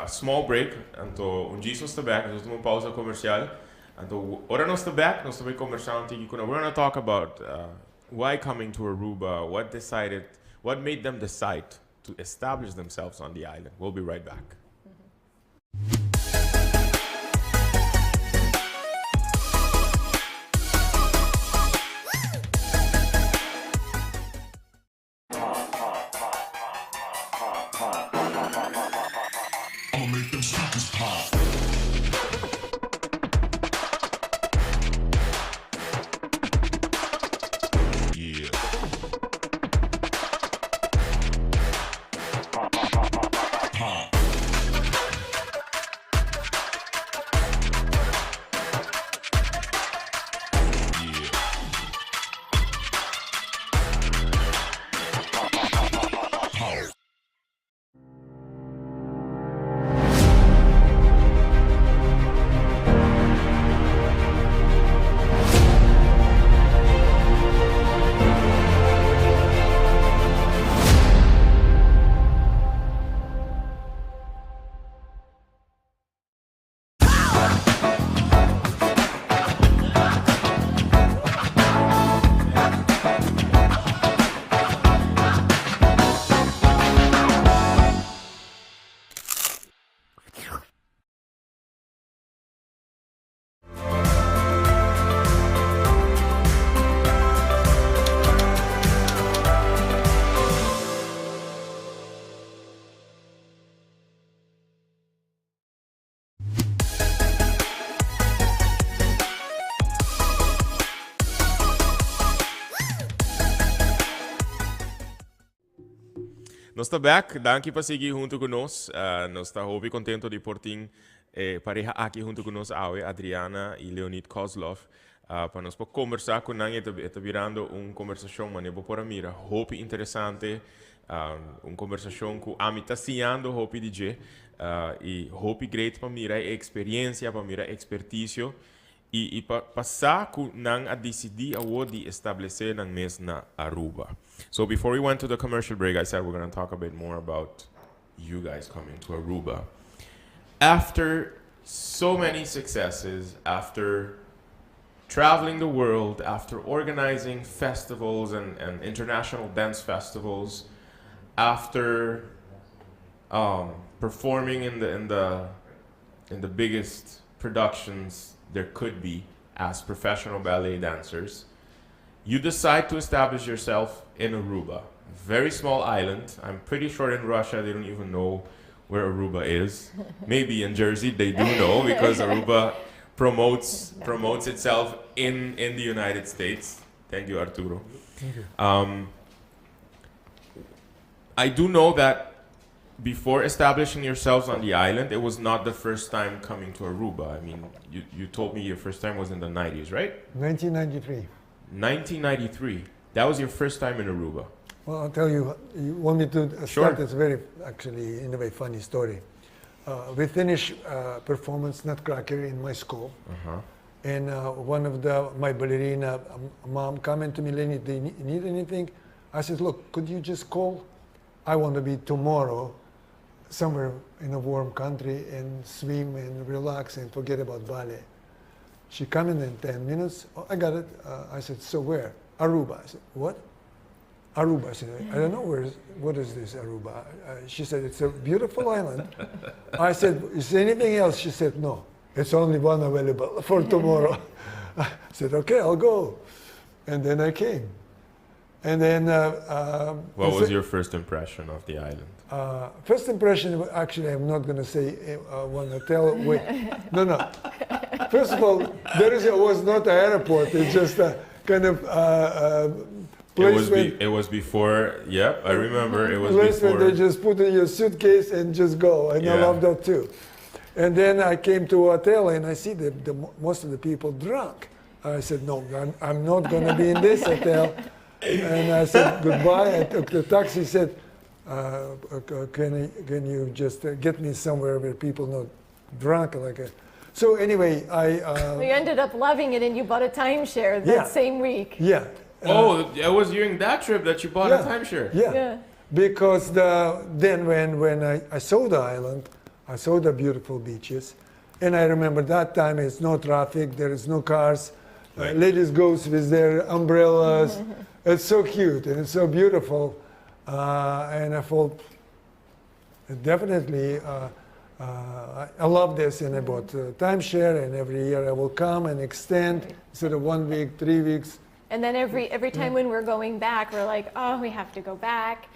small break. Então, disso está back. Nós temos uma pausa comercial. Então, ora nós está back. Nós estamos conversando aqui com. We're gonna talk about why coming to Aruba. What made them decide to establish themselves on the island. We'll be right back. Nós está back, danke por seguir junto conosco. Nós está hobby contento de porting pareja aqui junto conosco, Adriana e Leonid Kozlov. Para nós conversar com nós, está virando conversação, mas eu vou por a mira, hobby interessante, conversação com a mim está ensinando hobby DJ, e hobby great para mira experiência, para mira expertício, e para passar com nós a decidir a de estabelecer nós mês na Aruba. So before we went to the commercial break, I said we're going to talk a bit more about you guys coming to Aruba. After so many successes, after traveling the world, after organizing festivals and international dance festivals, after performing in the biggest productions there could be as professional ballet dancers, you decide to establish yourself in Aruba, very small island. I'm pretty sure in Russia they don't even know where Aruba is. Maybe in Jersey they do know because Aruba promotes itself in the United States. Thank you, Arturo. Thank you. I do know that before establishing yourselves on the island, it was not the first time coming to Aruba. I mean, you told me your first time was in the 90s, right? 1993. 1993. That was your first time in Aruba. Well, I'll tell you, you want me to Sure. start? It's very, actually, in a way, funny story. We finished performance Nutcracker in my school. And one of my ballerina mom commented to me, Leonid, do you need anything? I said, look, could you just call? I want to be tomorrow somewhere in a warm country and swim and relax and forget about ballet. She came in 10 minutes. Oh, I got it. I said, so where? Aruba. I said, what? Aruba. I said, I don't know what is this Aruba? She said, it's a beautiful island. I said, is there anything else? She said, no, it's only one available for tomorrow. I said, okay, I'll go. And then I came. And then... What was your first impression of the island? First impression, actually, I'm not going to say one hotel. Wait, no. First of all, was not an airport. It's just a kind of place It was before. Yeah, I remember. It was place before. where they just put in your suitcase and just go. And I Yeah. love that too. And then I came to a hotel and I see most of the people drunk. I said, no, I'm not going to be in this hotel. And I said goodbye. I took the taxi. Said, can you just get me somewhere where people not drunk like a... So anyway, We ended up loving it, and you bought a timeshare that Yeah. same week. yeah. It was during that trip that you bought a timeshare. Yeah. Because then when I saw the island, I saw the beautiful beaches, and I remember that time it's no traffic, there is no cars. Right. Ladies goes with their umbrellas. It's so cute and it's so beautiful. And I thought, definitely, I love this, and I bought timeshare, and every year I will come and extend instead of 1 week, 3 weeks. And then every time when we're going back, we're like, oh, we have to go back.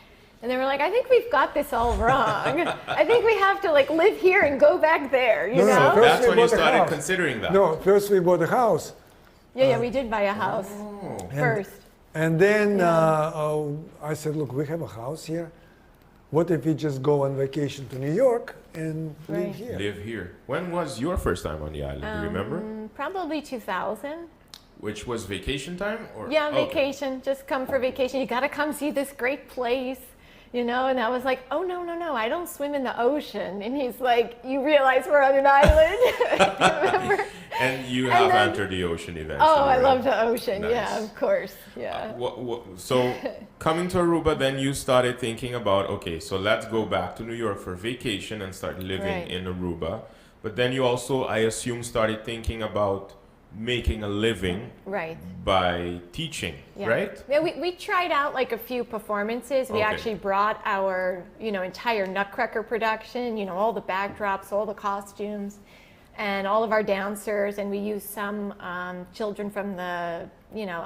And then we're like, I think we've got this all wrong. I think we have to live here and go back there, you No, know? First That's we when you bought a started house. considering that. No, first we bought a house. Yeah, we did buy a house first. And then I said, look, we have a house here. What if we just go on vacation to New York and Right. live here? Live here. When was your first time on the island? Do you remember? Probably 2000. Which was vacation time? Or? Yeah, Okay. vacation. Just come for vacation. You got to come see this great place, you know? And I was like, oh, no, I don't swim in the ocean. And he's like, you realize we're on an island? Remember? And you And have then- entered the ocean eventually. Oh, I right? love the ocean. Yeah, Nice. of course. Yeah. So coming to Aruba, then you started thinking about, okay, so let's go back to New York for vacation and start living Right. in Aruba. But then you also, I assume, started thinking about making a living Right. by teaching, Yeah. right? Yeah, we tried out a few performances. We Okay. actually brought our, entire Nutcracker production, all the backdrops, all the costumes, and all of our dancers, and we used some children from the,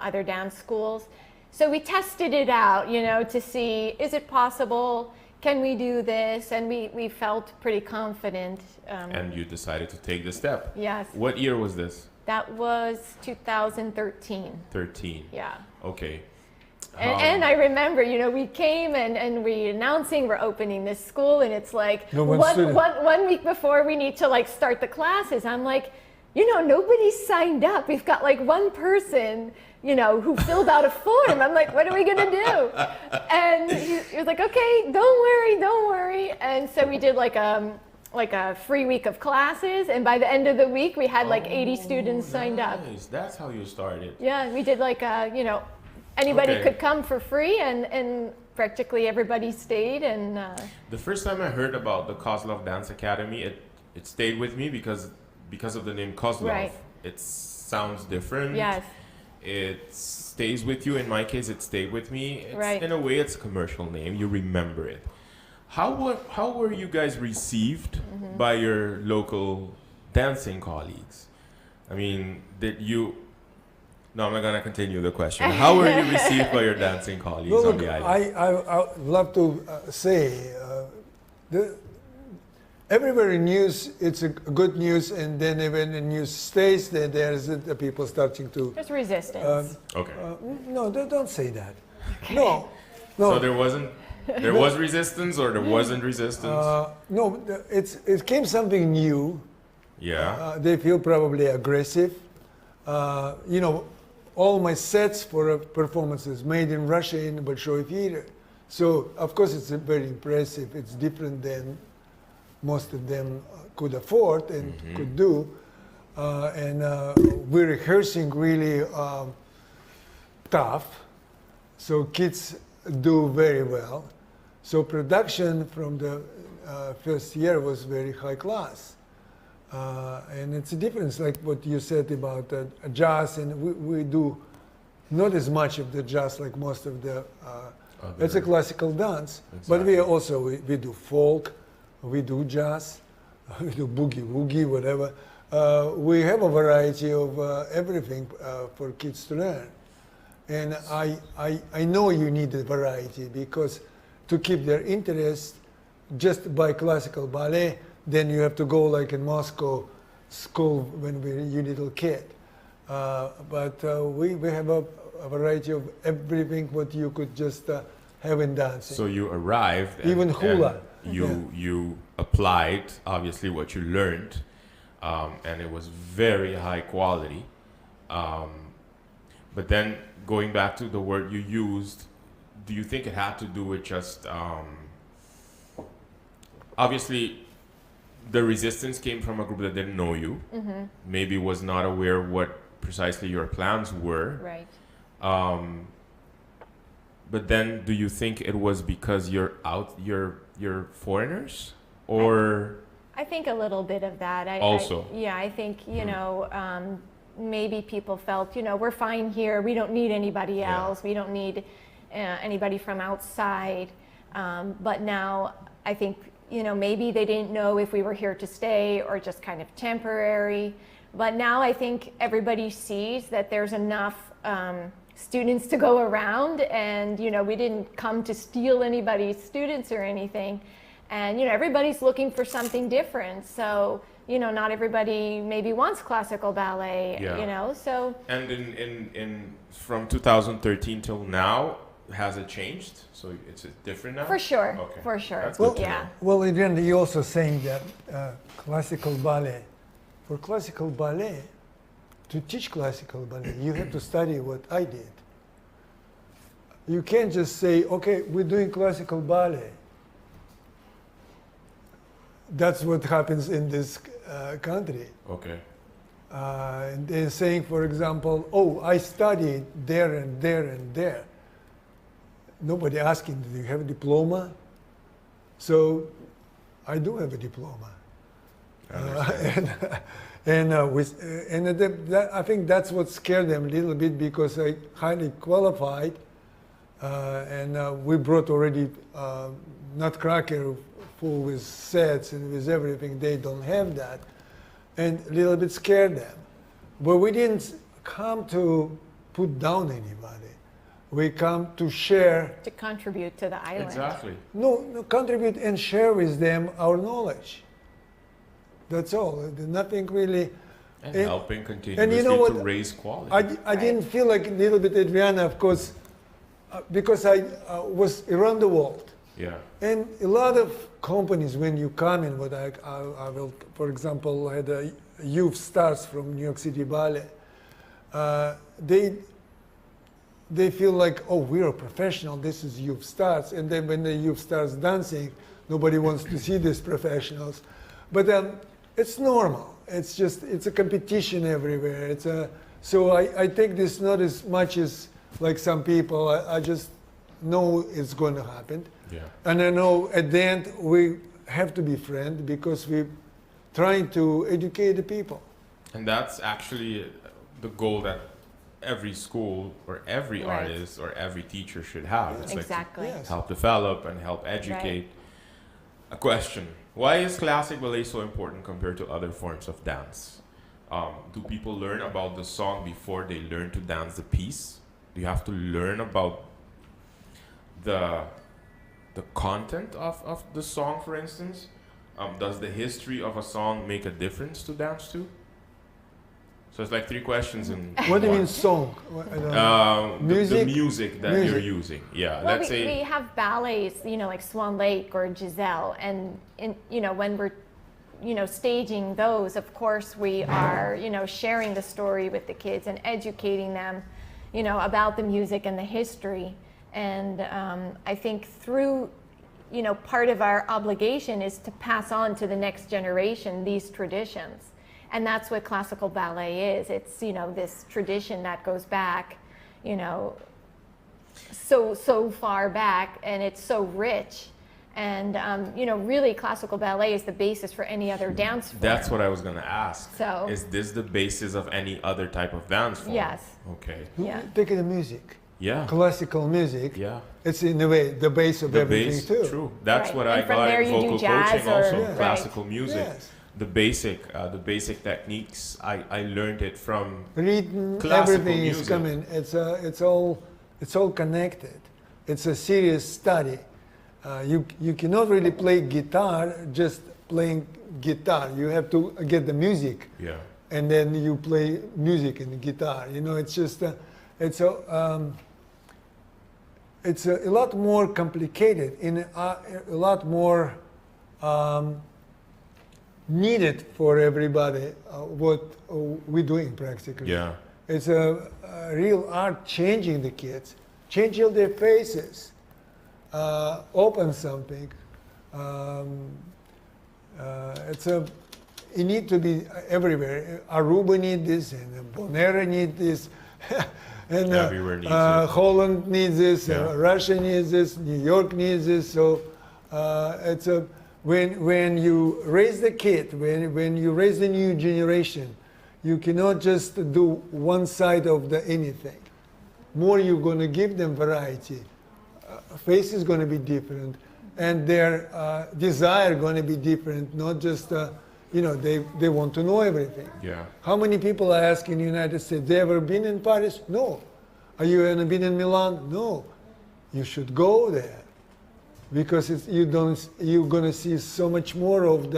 other dance schools. So we tested it out, to see, is it possible? Can we do this? And we felt pretty confident. And you decided to take the step. Yes. What year was this? That was 2013. 13. Yeah. Okay. And I remember, you know, we came and we announcing we're opening this school, and it's like No one week before we need to like start the classes. I'm like, you know, nobody signed up. We've got like one person, you know, who filled out a form. I'm like, what are we gonna do? And he was like, okay, don't worry. And so we did like a free week of classes, and by the end of the week we had like 80 students signed up. That's how you started. Yeah, we did like you know, anybody could come for free, and practically everybody stayed. And the first time I heard about the Kozlov Dance Academy, it stayed with me because of the name Kozlov. Right. It sounds different. Yes. It stays with you. In my case, it stayed with me. Right. In a way, it's a commercial name. You remember it. How were you guys received by your local dancing colleagues? I mean, No, I'm not going to continue the question. How were you received by your dancing colleagues on the island? I love to say, everywhere in news, it's a good news, and then when the news stays, then there's the people starting to... There's resistance. Okay. No, don't say that. Okay. No. So there was resistance, or there wasn't resistance? No, it came something new. Yeah. They feel probably aggressive. You know, all my sets for performances made in Russia in Bolshoi Theater. So, of course, it's very impressive. It's different than most of them could afford and could do. And we're rehearsing really tough. So kids do very well. So production from the first year was very high class. And it's a difference, like what you said about jazz, and we do not as much of the jazz like most of the, it's a classical dance, but we also, we do folk, we do jazz, we do boogie woogie, whatever. We have a variety of everything for kids to learn. And I know you need a variety, because to keep their interest just by classical ballet, then you have to go like in Moscow school when we're a little kid. But we have a variety of everything what you could just have in dancing. So you arrived. Even hula. You applied, obviously, what you learned, and it was very high quality. But then going back to the word you used, do you think it had to do with just, obviously, the resistance came from a group that didn't know you, maybe was not aware what precisely your plans were. Right. But then, do you think it was because you're foreigners, or? I think a little bit of that. I think, you know, maybe people felt, you know, we're fine here. We don't need anybody else. We don't need anybody from outside. But now I think, you know, maybe they didn't know if we were here to stay or just kind of temporary. But now I think everybody sees that there's enough students to go around, and, you know, we didn't come to steal anybody's students or anything. And, you know, everybody's looking for something different. So, you know, not everybody maybe wants classical ballet, you know, so. And in from 2013 till now, has it changed? So it's different now? For sure, okay. For sure. That's Well, good to know. well, Adriana, you're also saying that classical ballet, for classical ballet, to teach classical ballet, you have to study what I did. You can't just say, okay, we're doing classical ballet. That's what happens in this country. Okay. And they're saying, for example, oh, I studied there and there and there. Nobody asking, do you have a diploma? So I do have a diploma. I think that's what scared them a little bit, because I highly qualified, and we brought already Nutcracker full with sets and with everything. They don't have that, and a little bit scared them. But we didn't come to put down anybody. We come to share. To contribute to the island. Exactly. No, contribute and share with them our knowledge. That's all. Nothing really. And helping continuously and you know what? to raise quality. I didn't feel like a little bit Adriana, of course, because I was around the world. Yeah. And a lot of companies, when you come in, what I will, for example, I had a youth stars from New York City Ballet. They feel like, oh, we're a professional, this is youth stars. And then when the youth stars dancing, nobody wants to see these professionals. But it's normal. It's just, it's a competition everywhere. So I take this not as much as like some people. I just know it's going to happen. Yeah. And I know at the end we have to be friends because we're trying to educate the people. And that's actually the goal that every school or every Right. artist or every teacher should have. It's Exactly. like Yes. to help develop and help educate. A question: why is classic ballet so important compared to other forms of dance? Do people learn about the song before they learn to dance the piece? Do you have to learn about the content of the song, for instance? Does the history of a song make a difference to dance to? So it's like 3 questions in What do you one. mean song? The Music? music that Music. you're using. Yeah, Well, let's we say. have ballets, like Swan Lake or Giselle, and when we're, staging those, of course, we are, sharing the story with the kids and educating them, about the music and the history. And I think through, part of our obligation is to pass on to the next generation these traditions. And that's what classical ballet is. It's, this tradition that goes back, so far back, and it's so rich. And, really classical ballet is the basis for any other dance form. That's what I was going to ask. So- is this the basis of any other type of dance form? Yes. Okay. Yeah. Take the music. Yeah. Classical music. Yeah. It's in a way the base of The everything base, too. true. That's Right. what And I from got there in you do vocal jazz coaching or- also, Yeah. classical music. Yes. The basic techniques, I learned it from Rhythm, classical everything is music. coming. It's all connected. It's a serious study. You cannot really play guitar just playing guitar. You have to get the music, Yeah. and then you play music and guitar. It's just it's a lot more complicated and a lot more needed for everybody. What we're doing practically. Yeah. It's a real art changing the kids, changing their faces, open something. You need to be everywhere. Aruba need this, and Bonaire need this, and Everywhere needs it. Holland needs this, Yeah. Russia needs this, New York needs this. So when you raise the kid, when you raise the new generation, you cannot just do one side of the anything. More you're going to give them variety. Face is going to be different, and their desire going to be different. Not just they want to know everything. Yeah. How many people I ask in the United States, they ever been in Paris? No. Are you ever been in Milan? No. You should go there, because you're going to see so much more of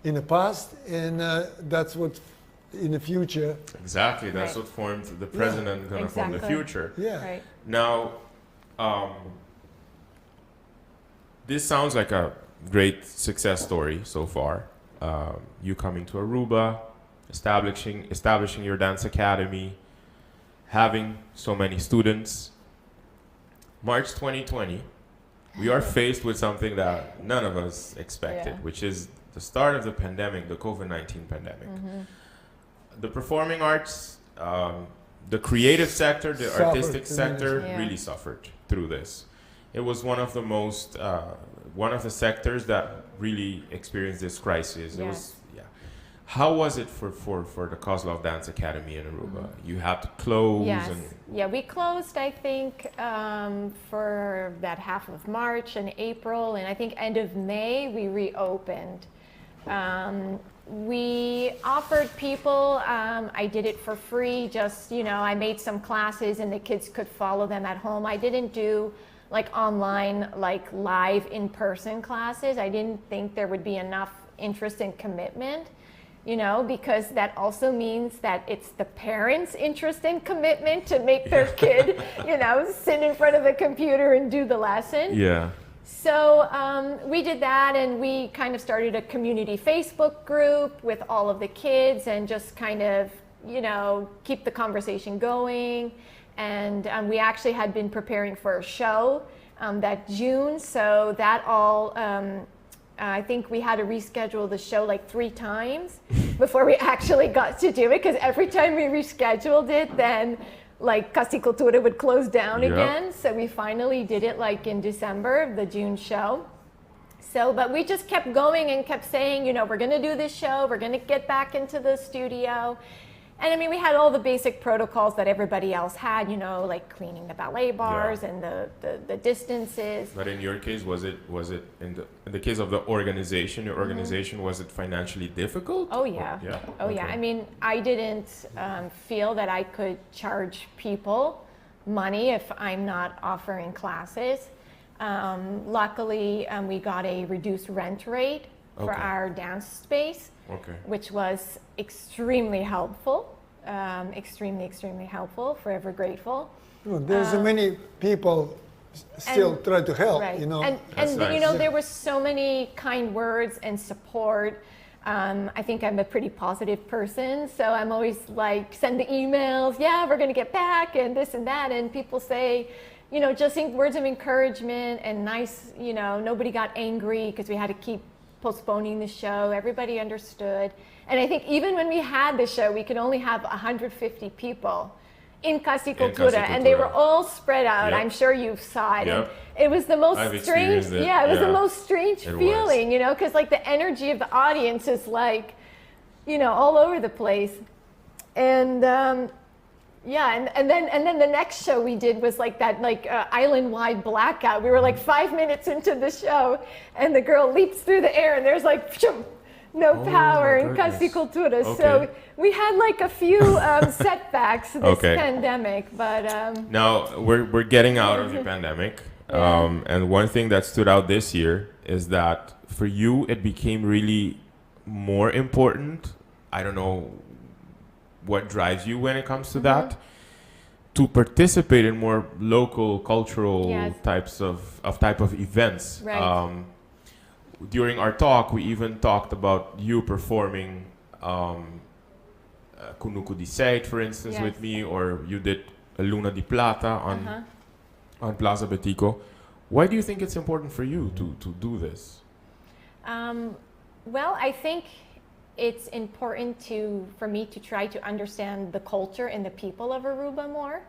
in the past, and that's what in the future. Exactly. That's Right. what formed the present and going to form the Exactly. future. Yeah. Right. Now, this sounds like a great success story so far. You coming to Aruba, establishing your dance academy, having so many students. March 2020, we are faced with something that none of us expected, Yeah. which is the start of the pandemic, the COVID-19 pandemic. The performing arts, the creative sector, the Suffered artistic sector tremendously. Yeah. really suffered through this. It was one of the most, one of the sectors that really experienced this crisis. It Yes. was, yeah. How was it for the Kozlov Dance Academy in Aruba? You had to close Yes. and Yeah, we closed, I think, for that half of March and April, and I think end of May we reopened. We offered people, I did it for free, just, I made some classes and the kids could follow them at home. I didn't do like online, like live in-person classes. I didn't think there would be enough interest and commitment. you know, because that also means that it's the parents' interest and commitment to make their kid, you know, sit in front of the computer and do the lesson. Yeah. So we did that, and we kind of started a community Facebook group with all of the kids and just kind of, you know, keep the conversation going. And we actually had been preparing for a show that June, so that all, I think we had to reschedule the show like 3 times before we actually got to do it, because every time we rescheduled it, then like Casa Cultura would close down again. So we finally did it like in December, the June show. So, but we just kept going and kept saying, you know, we're going to do this show, we're going to get back into the studio. And I mean, we had all the basic protocols that everybody else had, you know, like cleaning the ballet bars and the distances. But in your case, was it in the case of the organization, your organization, was it financially difficult? Oh yeah. Okay. Yeah. I mean, I didn't feel that I could charge people money if I'm not offering classes. Luckily, we got a reduced rent rate for our dance space. Which was extremely helpful, extremely helpful, forever grateful. Well, there's many people still try to help, you know. And nice. You know, there were so many kind words and support. I think I'm a pretty positive person, so I'm always like, send the emails, yeah, we're gonna get back, and this and that, and people say, you know, just words of encouragement and nice, you know, nobody got angry because we had to keep postponing the show. Everybody understood. And I think even when we had the show, we could only have 150 people in Casa Cultura, and they were all spread out. I'm sure you saw it. And it was the most strange, it was the most strange feeling, you know, because like the energy of the audience is like, you know, all over the place. And and then the next show we did was like that, like island-wide blackout. We were like 5 minutes into the show, and the girl leaps through the air, and there's like no power in Casa Cultura. So we had like a few setbacks this pandemic, but now we're getting out of the pandemic, and one thing that stood out this year is that for you it became really more important. I don't know what drives you when it comes to that, to participate in more local cultural type of events. During our talk, we even talked about you performing Kunuku di Seit, for instance, with me, or you did a Luna di Plata on Plaza Betico. Why do you think it's important for you to do this? Well, I think it's important for me to try to understand the culture and the people of Aruba more.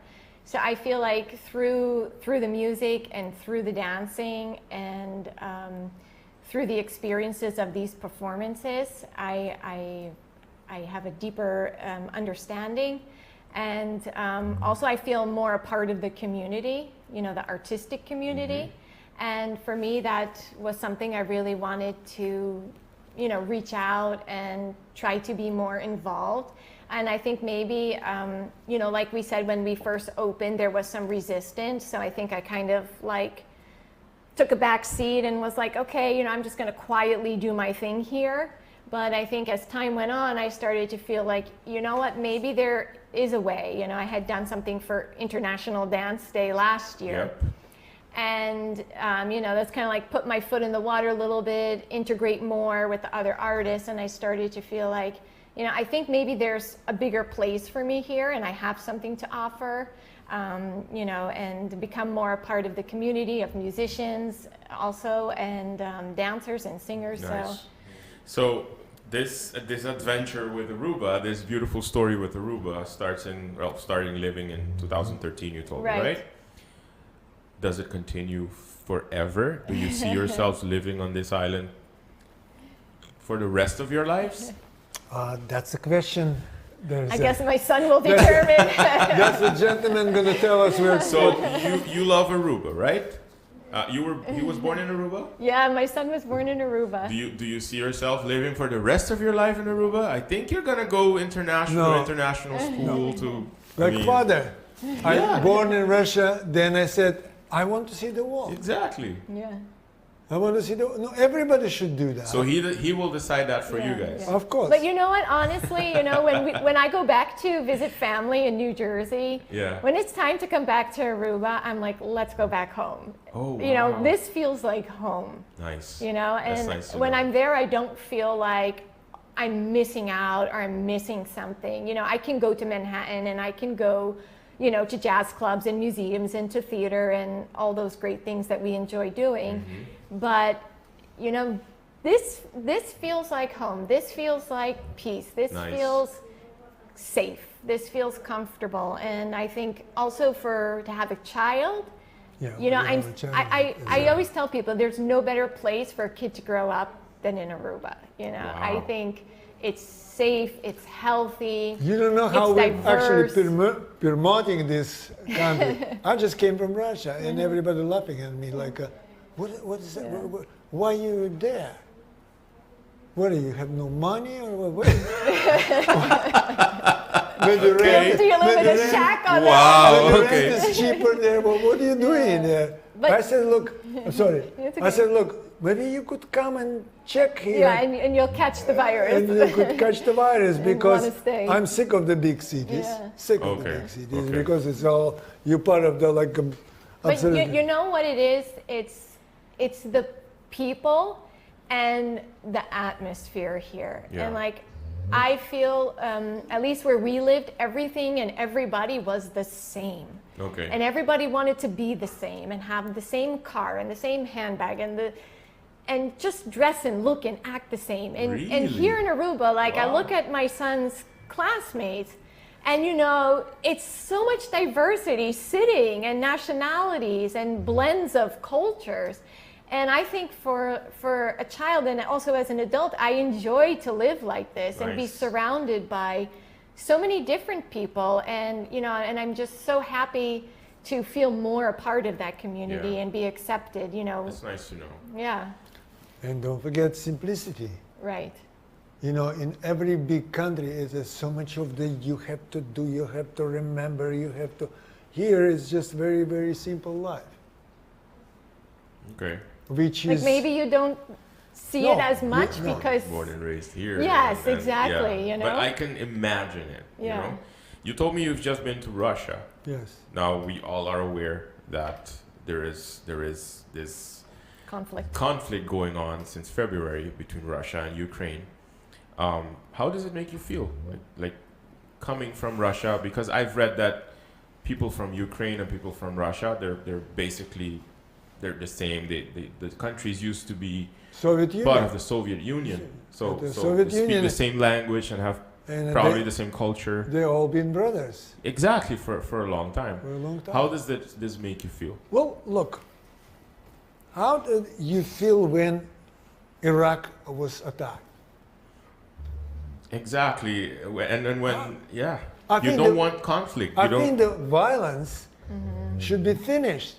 So I feel like through the music and through the dancing and through the experiences of these performances, I have a deeper understanding, and also I feel more a part of the community, you know, the artistic community. And for me, that was something I really wanted to, you know, reach out and try to be more involved. And I think maybe, you know, like we said, when we first opened, there was some resistance. So I think I kind of like took a back seat and was like, okay, you know, I'm just going to quietly do my thing here. But I think as time went on, I started to feel like, you know what, maybe there is a way. You know, I had done something for International Dance Day last year. And, you know, that's kind of like put my foot in the water a little bit, integrate more with the other artists. And I started to feel like, you know, I think maybe there's a bigger place for me here and I have something to offer, you know, and become more a part of the community of musicians also, and dancers and singers. Nice. So this adventure with Aruba, this beautiful story with Aruba starting living in 2013, you told me, right? Does it continue forever? Do you see yourselves living on this island for the rest of your lives? That's a question. I guess my son will determine. That's the gentleman going to tell us where. So you love Aruba, right? He was born in Aruba? Yeah, my son was born in Aruba. Do you see yourself living for the rest of your life in Aruba? I think you're gonna go international school to. Father, I born in Russia. Then I said, I want to see the world. Exactly. Yeah. I want to see no, everybody should do that. So he will decide that for you guys. Of course. But you know what? Honestly, you know, when I go back to visit family in New Jersey, when it's time to come back to Aruba, I'm like, let's go back home. Oh, you know, this feels like home. Nice. You know, and nice when I'm there, I don't feel like I'm missing out or I'm missing something. You know, I can go to Manhattan and I can go, you know, to jazz clubs and museums and to theater and all those great things that we enjoy doing. But, you know, this feels like home. This feels like peace. This feels safe. This feels comfortable. And I think also to have a child, you know, I always tell people there's no better place for a kid to grow up than in Aruba. You know, I think it's safe, it's healthy. You don't know how we're actually promoting this country. I just came from Russia and everybody laughing at me like, what is that? Why are you there? What do you have no money or what? Do you live in a shack on the rent is cheaper there. Well, what are you doing there? But I said, look, I'm sorry. Okay. I said, look, maybe you could come and check here. Yeah, and you'll catch the virus. And you could catch the virus because I'm sick of the big cities. Sick of the big cities because it's all, you're part of the like. But you know what it is? It's the people and the atmosphere here. And like, I feel, at least where we lived, everything and everybody was the same. And everybody wanted to be the same and have the same car and the same handbag and just dress and look and act the same. And here in Aruba, like I look at my son's classmates and you know, it's so much diversity sitting and nationalities and blends of cultures. And I think for a child and also as an adult, I enjoy to live like this and be surrounded by so many different people. And, you know, and I'm just so happy to feel more a part of that community and be accepted, you know. It's nice to know. Yeah. And don't forget simplicity. Right. You know, in every big country, there's so much of the you have to do, you have to remember, you have to. Here is just very, very simple life. Which like is maybe you don't see it as much because born and raised here. Yes, exactly. You know, but I can imagine it. You know, you told me you've just been to Russia. Yes. Now we all are aware that there is this conflict going on since February between Russia and Ukraine. How does it make you feel? Like coming from Russia, because I've read that people from Ukraine and people from Russia, they're basically the same. The countries used to be part of the Soviet Union, so they speak the same language and have probably the same culture. They've all been brothers. Exactly, for a long time. For a long time. How does this make you feel? Well, look, how did you feel when Iraq was attacked? Exactly, and when you don't want conflict. I think the violence should be finished.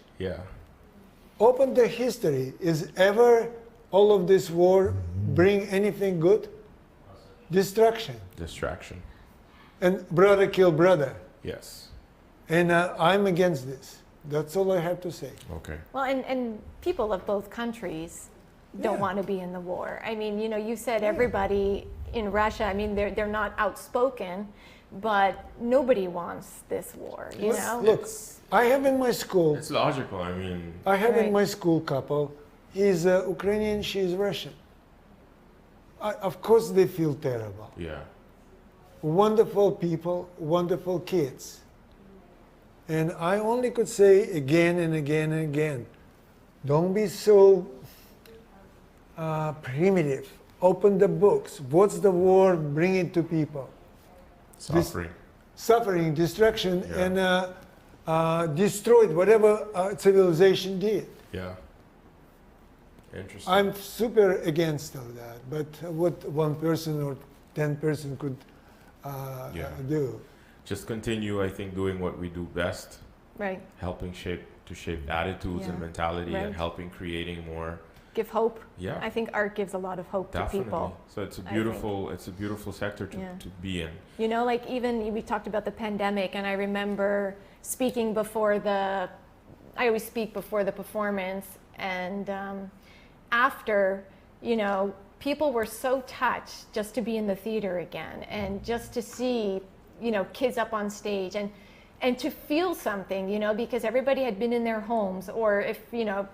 Open the history. Is ever all of this war bring anything good? Distraction. And brother kill brother. Yes. And I'm against this. That's all I have to say. Okay. Well, and people of both countries don't want to be in the war. I mean, you know, you said everybody in Russia, I mean, they're not outspoken, but nobody wants this war, you know? Look, I have in my school... It's logical, I mean... I have in my school couple, he's Ukrainian, she's Russian. Of course they feel terrible. Wonderful people, wonderful kids. And I only could say again and again and again, don't be so primitive. Open the books. What's the war bringing to people? Suffering, destruction, and destroyed whatever civilization did. Interesting. I'm super against all that, but what one person or 10 person could do. Just continue, I think, doing what we do best. Helping shape attitudes and mentality and helping creating more. Give hope. I think art gives a lot of hope to people. So it's a beautiful sector to be in. You know, like even we talked about the pandemic, and I remember speaking before I always speak before the performance, and after, you know, people were so touched just to be in the theater again and just to see, you know, kids up on stage and to feel something, you know, because everybody had been in their homes, or if, you know,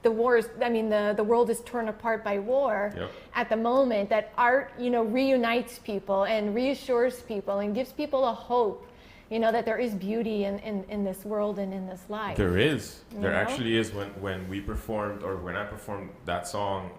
the world is torn apart by war. Yep. At the moment, that art, you know, reunites people and reassures people and gives people a hope, you know, that there is beauty in this world and in this life. There is. There know? actually is. When we performed, or when I performed that song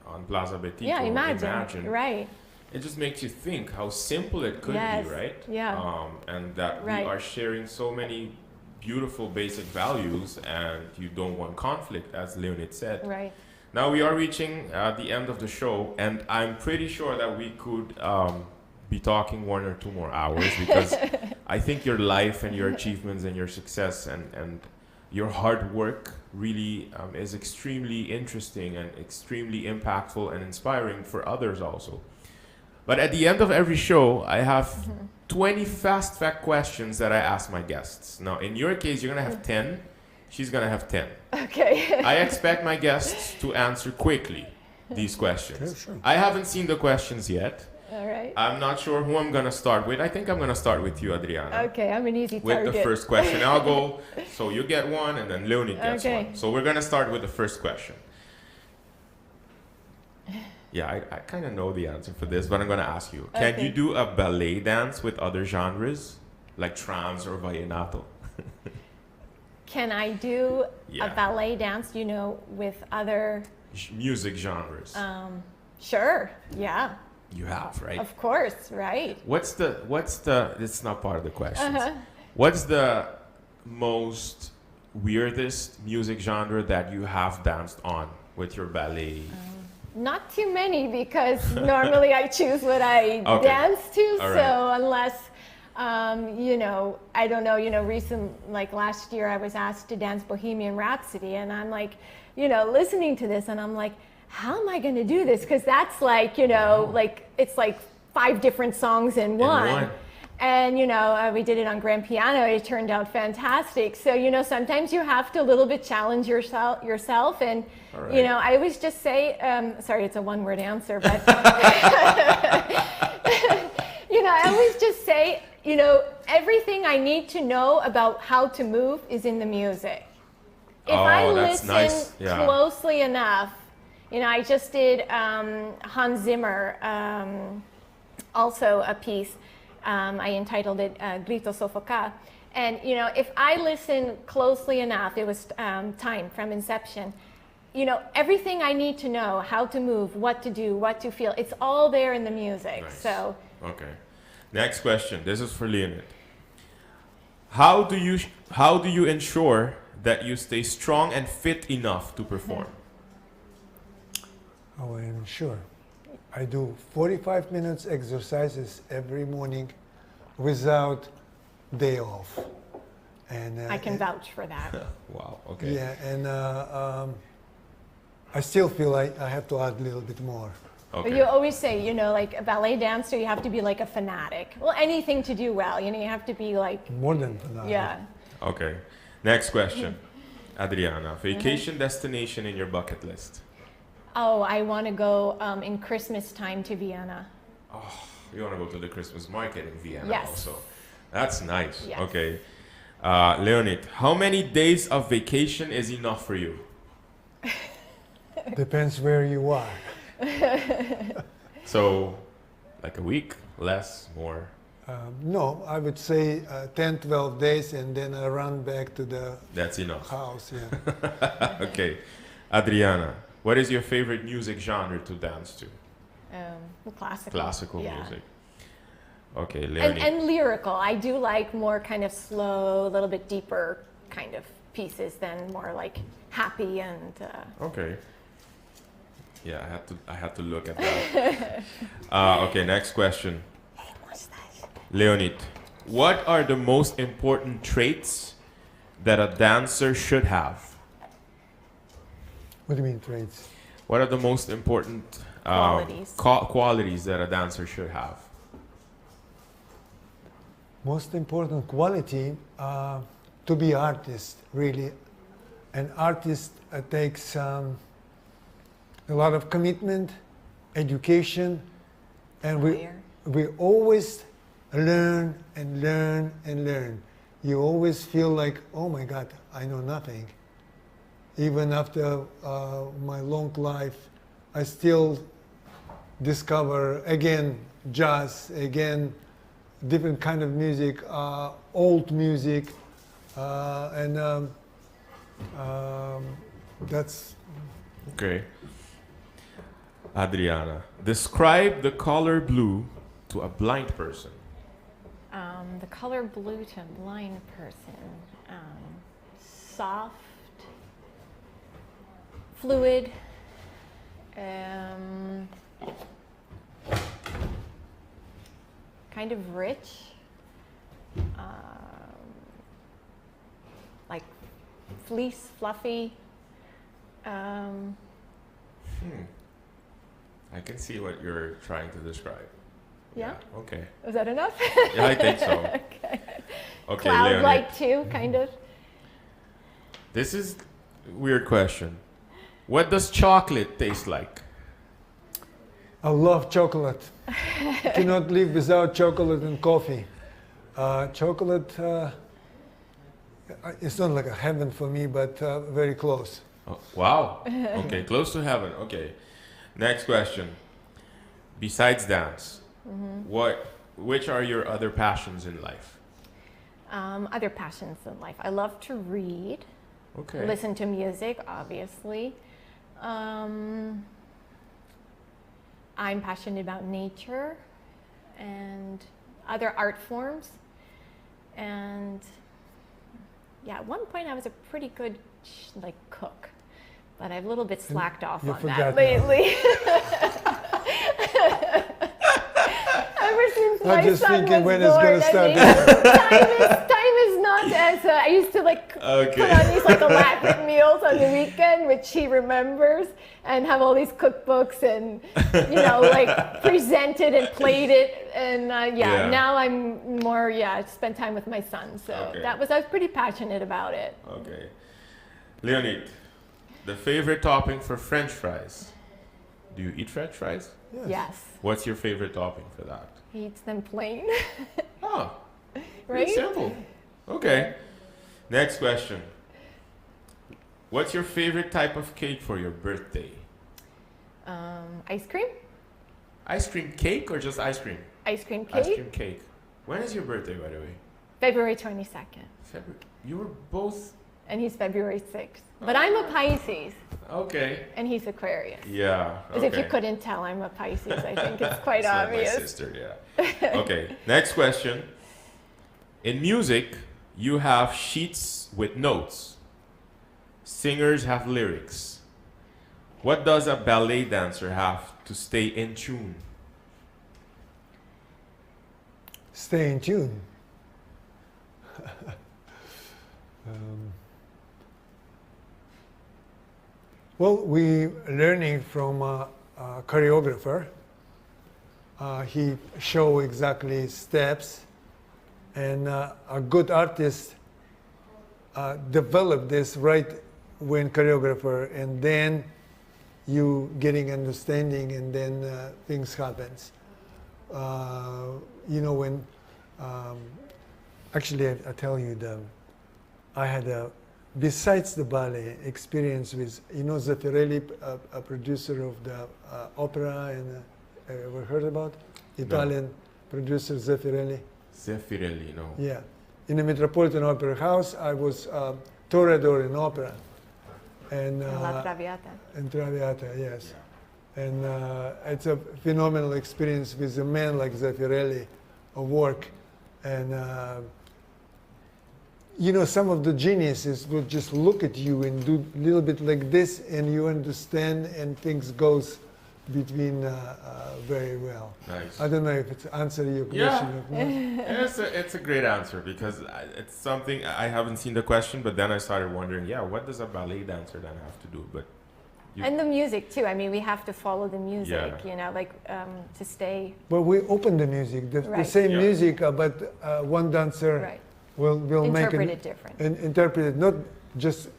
on Plaza Betito, Yeah, imagine. Right. It just makes you think how simple it could Yes. be, right? Yeah. And that Right. we are sharing so many beautiful basic values, and you don't want conflict, as Leonid said. Right. Now we are reaching the end of the show, and I'm pretty sure that we could be talking 1 or 2 more hours, because I think your life and your achievements and your success and your hard work really is extremely interesting and extremely impactful and inspiring for others also. But at the end of every show, I have 20 fast fact questions that I ask my guests. Now, in your case, you're going to have 10. She's going to have 10. Okay. I expect my guests to answer quickly these questions. Okay, sure. I haven't seen the questions yet. All right. I'm not sure who I'm going to start with. I think I'm going to start with you, Adriana. Okay, I'm an easy With target. the first question. I'll go, so you get one, and then Leonid gets Okay. one. So we're going to start with the first question. Yeah, I kind of know the answer for this, but I'm going to ask you. Can Okay. you do a ballet dance with other genres, like trance or vallenato? Can I do Yeah. a ballet dance, you know, with other? Music genres. Sure. Yeah. You have, right? Of course. Right. What's the, it's not part of the questions. Uh-huh. What's the most weirdest music genre that you have danced on with your ballet? Not too many, because normally I choose what I Okay. dance to. All right. So unless, you know, I don't know, you know, like last year I was asked to dance Bohemian Rhapsody, and I'm like, you know, listening to this, and I'm like, how am I going to do this? Because that's like, you know, like it's like 5 different songs in one. And, you know, we did it on grand piano. It turned out fantastic. So, you know, sometimes you have to a little bit challenge yourself. And, All you right. know, I always just say, sorry, it's a one-word answer, but, you know, I always just say, you know, everything I need to know about how to move is in the music. If I Oh, that's listen nice. Yeah. closely enough, you know, I just did Hans Zimmer, also a piece. I entitled it Grito Soffocar. And, you know, if I listen closely enough, it was time from inception, you know, everything I need to know, how to move, what to do, what to feel, it's all there in the music. Nice. So, Okay. Next question. This is for Leonid. How do you ensure that you stay strong and fit enough to perform? Oh, I'm sure. I do 45 minutes exercises every morning without day off. And I can vouch for that. Wow. Okay. yeah, and I still feel like I have to add a little bit more. Okay. But you always say, you know, like a ballet dancer, you have to be like a fanatic. Well, anything to do well, you know, you have to be like, More than fanatic. yeah. Okay. Next question. Adriana, vacation destination in your bucket list. Oh, I want to go in Christmas time to Vienna. You want to go to the Christmas market in Vienna Yes. also. That's nice. Yes. Okay. Leonid, how many days of vacation is enough for you? Depends where you are. So, like a week, less, more? No, I would say 10, 12 days, and then I run back to the That's enough. house. Yeah. Okay. Adriana, what is your favorite music genre to dance to? Classical. Classical Yeah. music. Okay, Leonid. And lyrical. I do like more kind of slow, a little bit deeper kind of pieces than more like happy and. Okay. Yeah, I had to look at that. Okay, next question. Leonid, what are the most important traits that a dancer should have? What do you mean traits? What are the most important Qualities. qualities that a dancer should have? Most important quality to be artist, really. An artist takes a lot of commitment, education, and we always learn and learn and learn. You always feel like, oh my God, I know nothing. Even after my long life, I still discover again jazz, again different kind of music, old music, and that's... Okay. Adriana, describe the color blue to a blind person. The color blue to a blind person. Soft, fluid, kind of rich, like fleece, fluffy. I can see what you're trying to describe. Yeah? Okay. Is that enough? Yeah, I think so. Okay. Okay, Cloud-like too, kind of. This is a weird question. What does chocolate taste like? I love chocolate. Cannot live without chocolate and coffee. Chocolate, it's not like a heaven for me, but very close. Oh, wow. Okay, close to heaven. Okay. Next question. Besides dance, which are your other passions in life? Other passions in life. I love to read. Okay. Listen to music, obviously. I'm passionate about nature and other art forms. And yeah, at one point I was a pretty good cook, but I've a little bit slacked off on that lately. Ever since my just son thinking was when it's born, going to start. time is not as I used to put on these elaborate meals on the weekend, which he remembers, and have all these cookbooks and present it and plate it, and now I'm more spend time with my son. So I was pretty passionate about it. Okay, Leonid, the favorite topping for French fries. Do you eat French fries? Yes. What's your favorite topping for that? He eats them plain. Oh, right? pretty simple. Okay. Next question. What's your favorite type of cake for your birthday? Ice cream. Ice cream cake or just ice cream? Ice cream cake. Ice cream cake. When is your birthday, by the way? February 22nd. You were both... And he's February 6th. But I'm a Pisces. Okay. And he's Aquarius. Yeah. As if you couldn't tell, I'm a Pisces. I think it's quite obvious. Like my sister, yeah. Okay. Next question. In music, you have sheets with notes. Singers have lyrics. What does a ballet dancer have to stay in tune? Stay in tune. Well, we learning from a choreographer. He show exactly steps, and a good artist develop this right when choreographer, and then you getting understanding, and then things happens. When actually I tell you I had besides the ballet experience with Zeffirelli, a producer of the opera, and ever heard about Italian producer Zeffirelli? Zeffirelli, no. Yeah, in the Metropolitan Opera House, I was Toreador in opera, and La Traviata. And Traviata, yes. Yeah. And it's a phenomenal experience with a man like Zeffirelli of work, and some of the geniuses will just look at you and do a little bit like this, and you understand, and things goes between very well. Nice. I don't know if it's answering your question. Yeah. It's a great answer, because it's something I haven't seen the question, but then I started wondering, what does a ballet dancer then have to do? But and the music too. I mean, we have to follow the music, to stay. Well, we open the music, the same music, but one dancer will interpret make it different. And interpret it, not just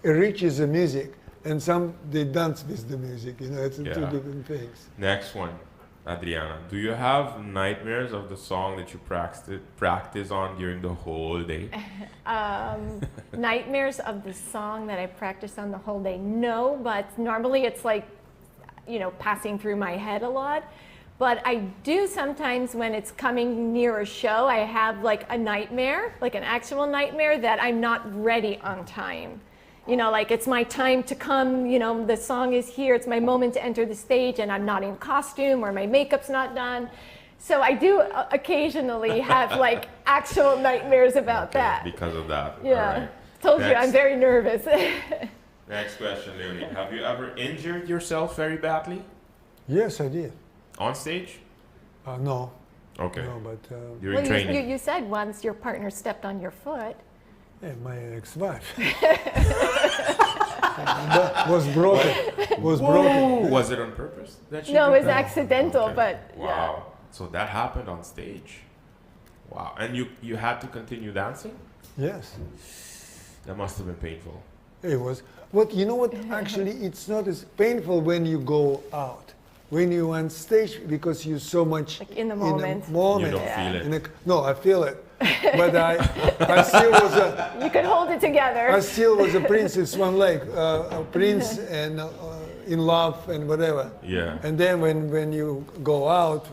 enriches the music, and some they dance with the music. You know, it's two Yeah. different things. Next one, Adriana. Do you have nightmares of the song that you practice on during the whole day? Nightmares of the song that I practice on the whole day? No, but normally it's like, you know, passing through my head a lot. But I do sometimes when it's coming near a show, I have like a nightmare, like an actual nightmare that I'm not ready on time. You know, like it's my time to come, you know, the song is here, it's my moment to enter the stage and I'm not in costume or my makeup's not done. So I do occasionally have like actual nightmares about that. Because of that. Yeah. All right. Told you, I'm very nervous. Next question, Leonid. Have you ever injured yourself very badly? Yes, I did. On stage? No. Okay. No, but During Well, training? you said once your partner stepped on your foot. yeah, my ex-wife was broken. Was Whoa! broken. Was it on purpose? That she No, did it was that? accidental, Okay. but Wow. yeah. So that happened on stage. Wow. And you had to continue dancing? Yes, That must have been painful. it was. But you know what? Actually, it's not as painful when you go out. When you're on stage, because you're so much Like in the moment. You don't Yeah. feel it. No, I feel it. But I still was You could hold it together. I still was a prince in Swan Lake, a prince and in love and whatever. Yeah. And then when you go out,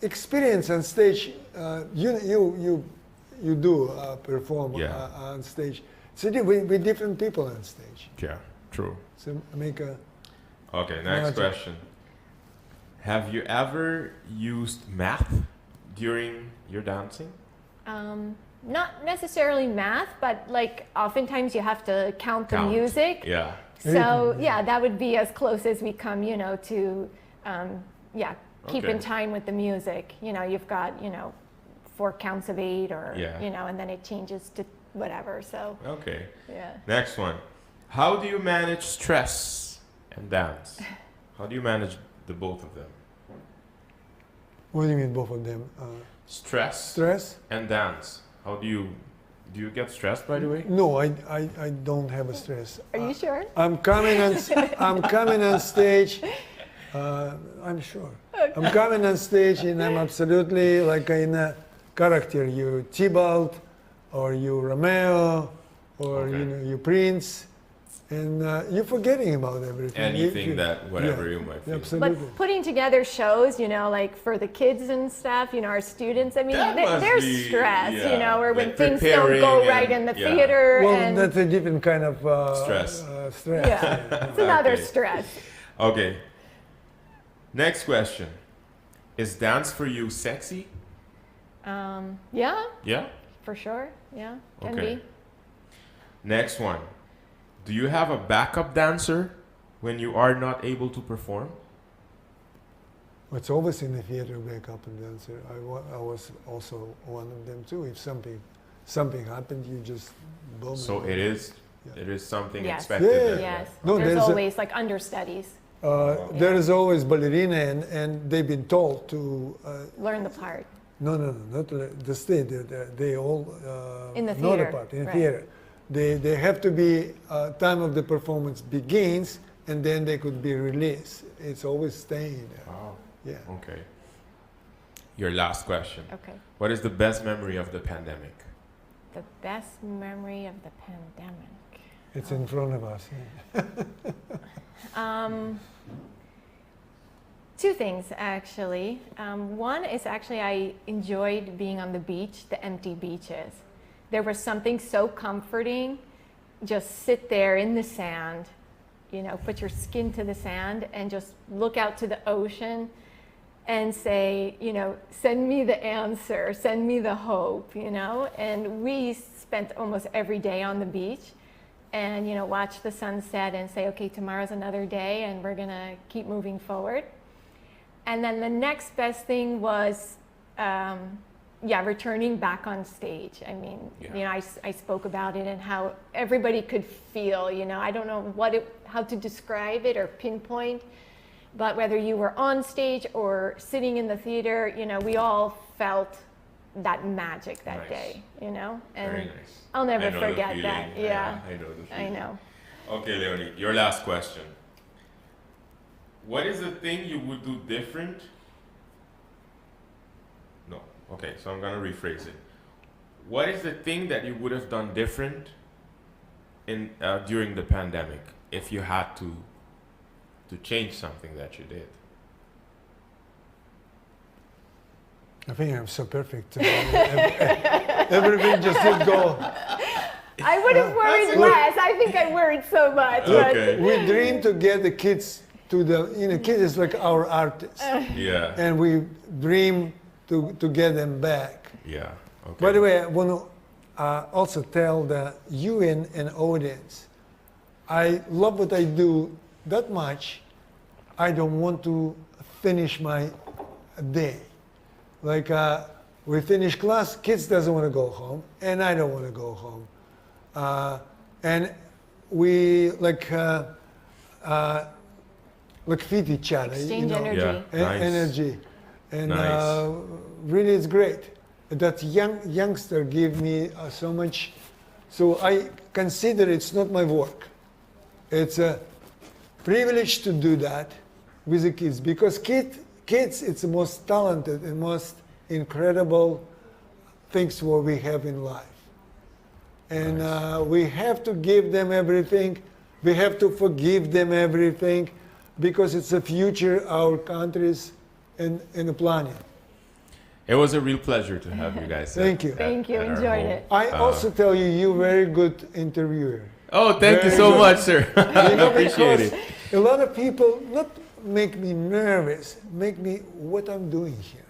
experience on stage, you do perform Yeah. on stage. So with different people on stage. Yeah. True. So make a Okay, next Magic. question. Have you ever used math during your dancing? Not necessarily math, but like oftentimes you have to count the Count. music. Yeah. So yeah, that would be as close as we come, you know, to keep Okay. in time with the music. You know, you've got, you know, 4 counts of 8 or, Yeah. you know, and then it changes to whatever. So Okay. yeah. Next one. How do you manage stress and dance? How do you manage the both of them? what do you mean both of them? Stress Stress? and dance. How do you get stressed, by the way? No, I don't have a stress. Are you sure? I'm coming on stage. I'm sure. I'm coming on stage and I'm absolutely like in a character. You Tybalt, or you Romeo, or Okay. you know you Prince, and you're forgetting about everything. Anything that, whatever yeah, you might feel. absolutely. But putting together shows, you know, like for the kids and stuff, you know, our students, I mean, That must there's be- stress, yeah, you know, or when like things don't preparing go and- right in the yeah. theater. Well, and that's a different kind of Stress. stress. yeah, it's another Okay. stress. Okay. Next question. Is dance for you sexy? Yeah, Yeah? for sure. Yeah, can Okay. be. Next one. Do you have a backup dancer when you are not able to perform? It's always in the theater, backup and dancer. I was also one of them too. If something happened, you just boom. So it is Yeah. it is something Yes. expected. Yeah. then, Yes, No, there's there's a- always like understudies. There is always ballerina, and they've been told to. Learn the part. No, not the state. They all In the know the theater, part in right. theater. They have to be time of the performance begins, and then they could be released. It's always staying there. Oh, Yeah. okay. Your last question. Okay. What is the best memory of the pandemic? The best memory of the pandemic. It's in front of us. Yeah. Two things actually. One is actually I enjoyed being on the beach, the empty beaches. There was something so comforting. Just sit there in the sand, you know, put your skin to the sand and just look out to the ocean and say, you know, send me the answer, send me the hope, you know. And we spent almost every day on the beach and, you know, watch the sunset and say, okay, tomorrow's another day and we're gonna keep moving forward. And then the next best thing was, returning back on stage. I mean, Yeah. you know, I spoke about it and how everybody could feel, you know, I don't know how to describe it or pinpoint, but whether you were on stage or sitting in the theater, you know, we all felt that magic that Nice. day, you know? And Very nice. I'll I never know the forget feeling. that. Yeah, I know the I feeling. know. Okay, Leonid, your last question. What is the thing you would do different? No. Okay, so I'm gonna rephrase it. What is the thing that you would have done different in during the pandemic if you had to change something that you did? I think I'm so perfect. Everything just did go. I would have worried less. I think I worried so much. Okay. We dream to get the kids to the, kids is like our artists. Yeah. And we dream to get them back. Yeah. Okay. By the way, I want to also tell you and audience, I love what I do that much, I don't want to finish my day. Like we finish class, kids doesn't want to go home, and I don't want to go home. And we like feed each other. Exchange energy. Yeah. Nice. Energy. And Nice. Really it's great. That youngster gave me so much. So I consider it's not my work. It's a privilege to do that with the kids, because kids, it's the most talented and most incredible things what we have in life. And Nice. we have to give them everything. We have to forgive them everything, because it's the future, our countries, and the planet. It was a real pleasure to have you guys. Thank you. Thank you. at our Enjoyed home. it. I also tell you, you're very good interviewer. Oh, thank you Very so good. much, sir. I appreciate Because it. a lot of people not make me nervous, make me what I'm doing here.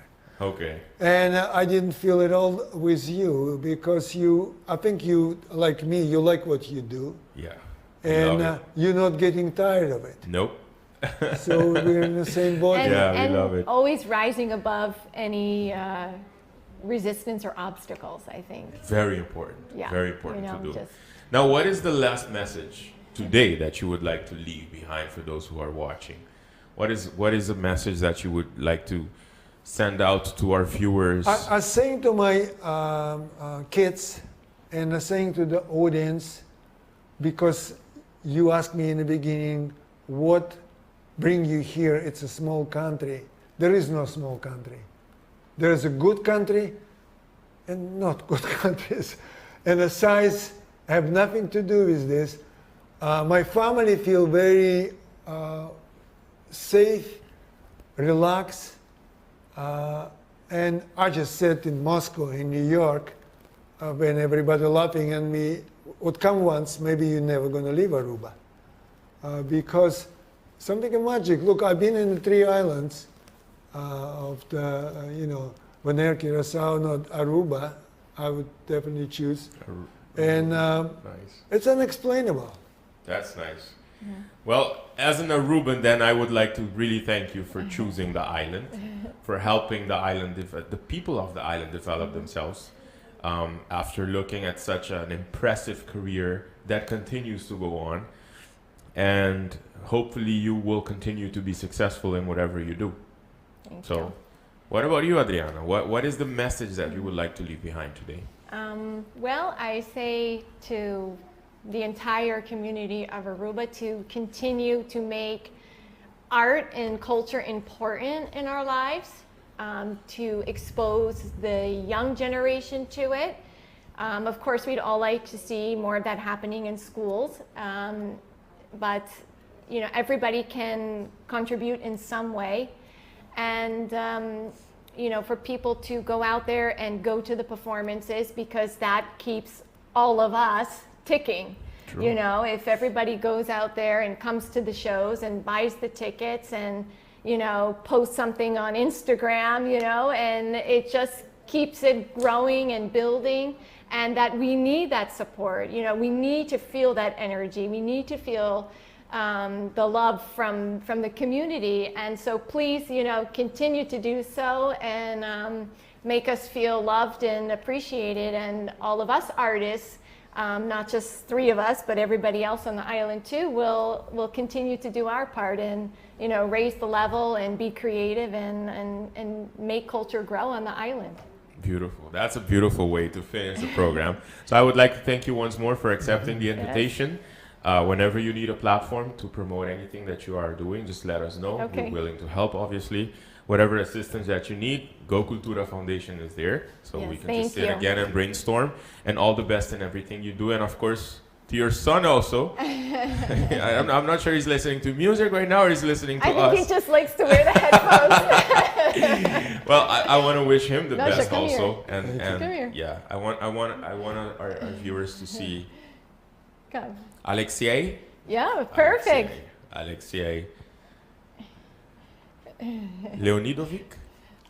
Okay. And I didn't feel it all with you, because I think you, like me, you like what you do, Yeah. and Love it. you're not getting tired of it. Nope. So we're in the same boat. And, Yeah, we and love it. always rising above any resistance or obstacles, I think. Very important. Yeah. Very important you know, to do. just- Now, what is the last message today that you would like to leave behind for those who are watching? What is a message that you would like to send out to our viewers? I was saying to my kids, and I was saying to the audience, because you asked me in the beginning, what bring you here? It's a small country. There is no small country. There is a good country and not good countries. And the size have nothing to do with this. My family feel very safe, relaxed, and I just said in Moscow, in New York, when everybody laughing at me, would come once, maybe you're never going to leave Aruba. Because something magic. Look, I've been in the 3 islands of the, Bonaire, Curacao, not Aruba. I would definitely choose. And Nice. it's unexplainable. That's nice. Well, as an Aruban, then I would like to really thank you for choosing the island, for helping the island, the people of the island develop themselves. After looking at such an impressive career that continues to go on, and hopefully you will continue to be successful in whatever you do. Thank So, you. what about you, Adriana? What is the message that you would like to leave behind today? Well, I say to the entire community of Aruba to continue to make art and culture important in our lives, to expose the young generation to it. Of course, we'd all like to see more of that happening in schools, but everybody can contribute in some way. And for people to go out there and go to the performances, because that keeps all of us ticking. True. If everybody goes out there and comes to the shows and buys the tickets and posts something on Instagram, and it just keeps it growing and building, and that we need that support. We need to feel that energy. We need to feel the love from the community, and so please, continue to do so and make us feel loved and appreciated. And all of us artists, not just 3 of us, but everybody else on the island too, will continue to do our part and raise the level and be creative and make culture grow on the island. Beautiful. That's a beautiful way to finish the program. So I would like to thank you once more for accepting the invitation. Whenever you need a platform to promote anything that you are doing, just let us know. Okay. We're willing to help, obviously. Whatever assistance that you need, Go Cultura Foundation is there. So Yes, we can thank just sit you. again and brainstorm. And all the best in everything you do. And of course, to your son also. I'm not sure he's listening to music right now or he's listening to I us. think he just likes to wear the headphones. Well, I want to wish him the No, best come also. here. And Come here. yeah, I want our viewers to see Come. Alexei. Yeah, perfect. Alexei. Leonidovic?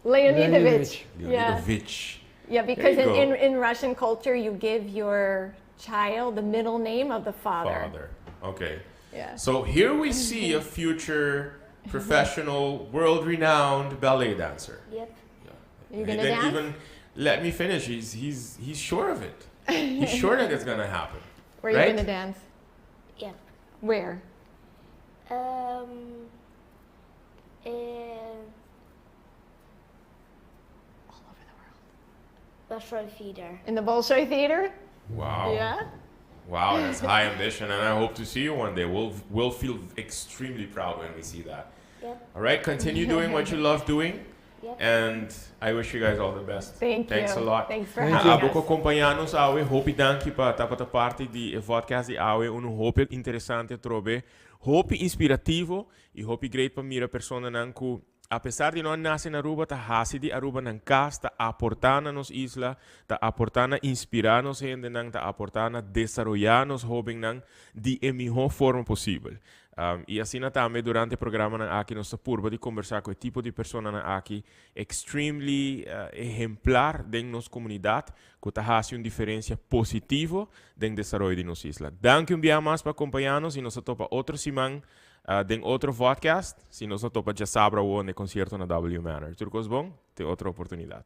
Leonidovich. Yeah. Leonidovich. Yeah, because There you go. in Russian culture, you give your child the middle name of the father. Okay. Yeah. So here we see a future professional, world-renowned ballet dancer. Yep. Yeah. You He gonna didn't dance? even let me finish. He's sure of it. He's sure that it's gonna happen. Where are right? you gonna dance? Yep. Where? In All over the world. Bolshoi Theater. In the Bolshoi Theater? Wow. Yeah. Wow, that's high ambition, and I hope to see you one day. We'll feel extremely proud when we see that. Yep. All right, continue doing what you love doing, Yep. and I wish you guys all the best. Thanks you. a lot. Thanks for Thank having you. us. Abo acompanhar-nos, Aue. Hope danke para tapata parte di podcast di Aue. Hope interessante trobe. Hope inspirativo. E hope great para mira persona nanku. Apesar de não nascer na Aruba, tá hasi de Aruba nan casa, tá aportando nos isla, tá aportando inspirar nos gente nan, tá aportando desarrollar nos hobby nan de melhor forma possível. E assim também durante o programa nan aqui nós purba de conversar com o tipo de pessoa nan aqui extremely exemplar dentro nossa comunidade, que tá hasi uma diferença positiva dentro o desenvolvimento de nossa isla. Danke dia mais para acompanhar-nos e nós topa outro semana. Den outro podcast, se nós topa já sabra o concerto na W Manor. Tudo bom? Tem outra oportunidade.